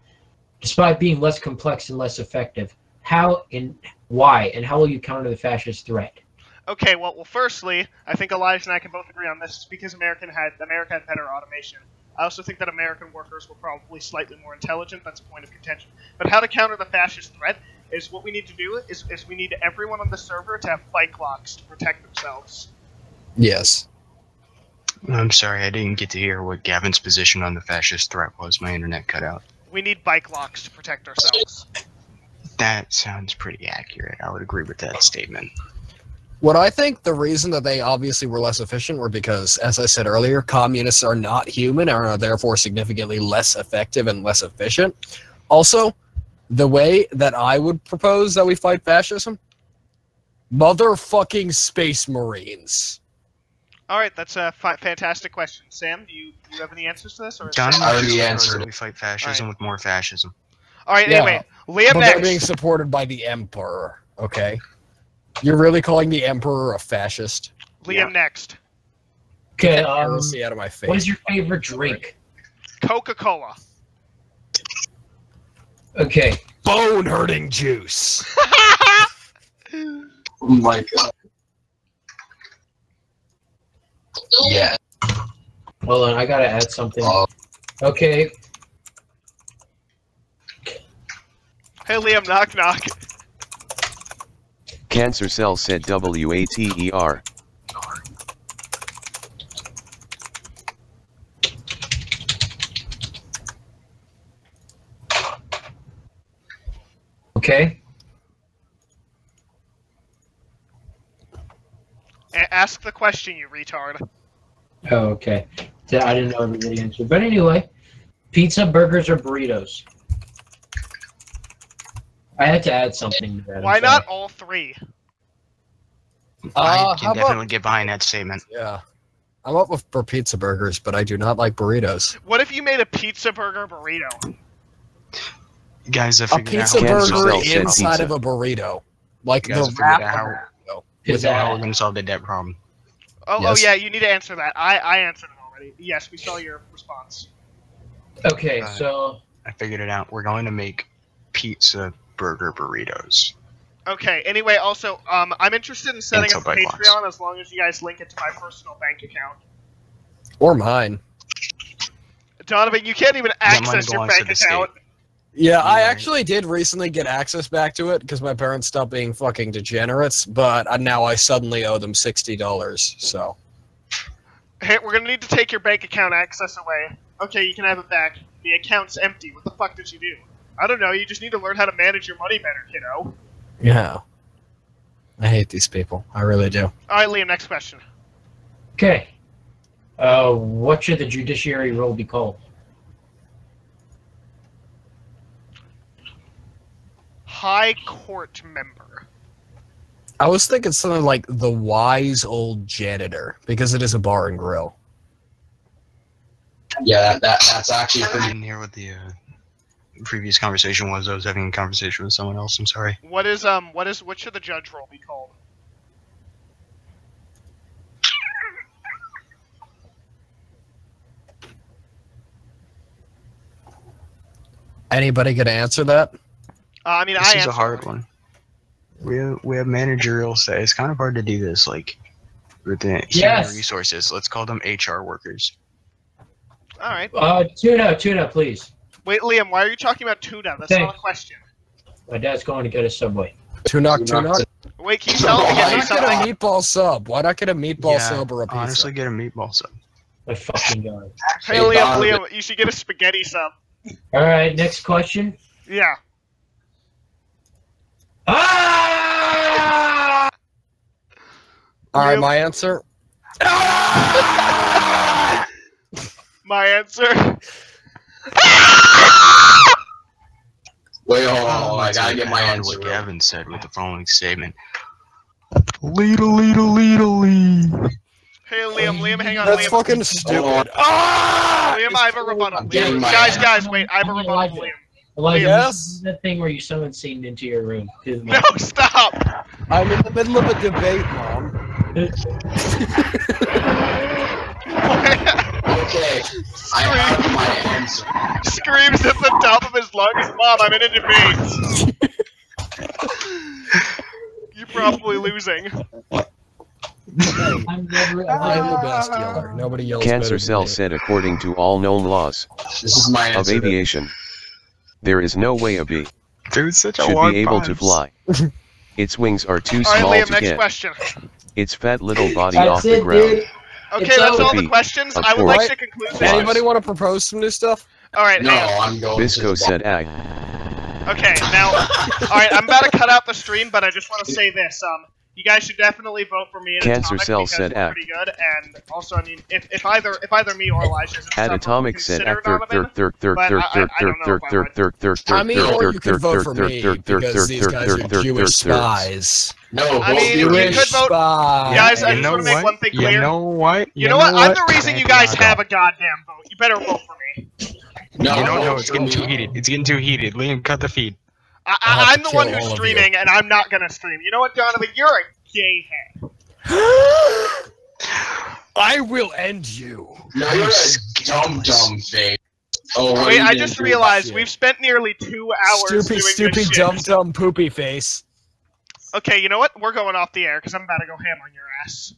Despite being less complex and less effective. How and why, and how will you counter the fascist threat? Okay, well, firstly, I think Elijah and I can both agree on this. It's because America had better automation. I also think that American workers were probably slightly more intelligent. That's a point of contention. But how to counter the fascist threat is what we need to do is we need everyone on the server to have bike locks to protect themselves. Yes. I'm sorry, I didn't get to hear what Gavin's position on the fascist threat was. My internet cut out. We need bike locks to protect ourselves. That sounds pretty accurate. I would agree with that statement. What I think the reason that they obviously were less efficient were because, as I said earlier, communists are not human and are therefore significantly less effective and less efficient. Also, The way that I would propose that we fight fascism? Motherfucking Space Marines. All right, that's a fantastic question. Sam, do you have any answers to this? Or is John Sam- already answered. We fight fascism with more fascism. All right, Yeah, anyway, Liam But they're being next. supported by the Emperor, okay? You're really calling the Emperor a fascist? Liam next. Okay, Heresy out of my face. what is your favorite drink? Coca-Cola. Okay. Bone-hurting juice. Oh my god. Yeah. Hold on, I gotta add something. Oh. Okay. Hey, Liam, knock knock. Cancer Cell said WATER. Okay. Ask the question, you retard. Oh, okay. So I didn't know everybody answered. But anyway, pizza, burgers, or burritos? I had to add something to that. I'm Why sorry. not all three? I How can about- definitely get behind that statement. Yeah. I'm up for pizza burgers, but I do not like burritos. What if you made a pizza burger burrito? Guys, I A figured pizza out how we're Cancer burger Cell said inside pizza. of a burrito. Like You guys the figured wrap. out how- burrito. Is how we're that going to solve the debt problem. Oh, Yes. yeah, you need to answer that. I answered it already. Yes, we saw your response. okay? So I figured it out. We're going to make pizza burger burritos. Okay, anyway, also, I'm interested in setting Cancel up a by box. Patreon as long as you guys link it to my personal bank account. Or mine. Donovan, you can't even That money access your belongs to bank the state. account. Yeah, I Right. actually did recently get access back to it because my parents stopped being fucking degenerates, but now I suddenly owe them $60, so. Hey, we're gonna need to take your bank account access away. Okay, you can have it back. The account's empty. What the fuck did you do? I don't know, you just need to learn how to manage your money better, kiddo. Yeah. I hate these people. I really do. Alright, Liam, next question. okay. What should the judiciary role be called? High court member. I was thinking something like the wise old janitor, because it is a bar and grill. Yeah, that's actually I pretty. didn't hear what the previous conversation was. I was having a conversation with someone else. I'm sorry. What should the judge role be called? Anybody gonna answer that? I mean, This I is a answered hard already. one. We have managerial say. It's kind of hard to do this, like with the Yes. human resources. Let's call them HR workers. Alright. Tuna, please. Wait, Liam, why are you talking about tuna? That's Thanks. not a question. My dad's going to get a Subway. Two-knock. Wait, can you tell him to get Why me not get a something? meatball sub? Why not get a meatball sub or a pizza? Honestly, get a meatball sub. My fucking god. Hey, Hey, Liam, Donovan. Liam, you should get a spaghetti sub. All right, next question. Yeah. Ah! All right, Liam- my answer. My answer. Wait, hold on. I gotta get my Add on to answer. what real Gavin said with the following statement. Lead. Hey, Liam, hang on, That's Liam. fucking stupid. on. Liam, I have a rebuttal. I'm getting Liam, my guys, answer. wait, I have a rebuttal, Elijah. Liam. Elijah, Yes? this is the thing where you summon Satan into your room. No, stop! I'm in the middle of a debate, Mom. Okay, I have my answer. Screams at the top of his lungs, Mom, I'm in a debate. You're probably losing. I'm never. I'm the best yeller. Nobody yells Cancer better than Cell me. said according to all known laws This is my of answer. aviation, there is no way a bee Dude, such a should long be able to pause. fly. Its wings are too Alright, small Liam, to next get question. its fat little body That's off the it, ground. dude. Okay, It's that's over. all the Be, questions. of I would like course. to conclude this. Anybody want to propose some new stuff? Alright, No, hang on. I'm going Bisco to. said Okay, now, alright, I'm about to cut out the stream, but I just want to say this. You guys should definitely vote for me and Cancer Atomic Cell because said we're act. pretty good. And also, I mean, if either me or Elijah is At Atomic said act. I mean, or you could vote for me because these guys are Jewish spies. No, I mean, you Jewish could vote. spies. Guys, I You just know want to make what? one thing clear. You know what? You know what? I'm the reason Thank you guys God. have a goddamn vote. You better vote for me. No, You don't know. vote It's for getting me. too heated. It's getting too heated. Liam, cut the feed. I'll I'm the one kill who's all of streaming, and I'm not gonna stream. You know what, Donovan? You're a gay head. I will end you. No, you're a dumb face. Oh, what Wait, you I did just do- realized shit. we've spent nearly 2 hours doing Stupid, this shit. dumb, poopy face. Okay, you know what? We're going off the air because I'm about to go ham on your ass.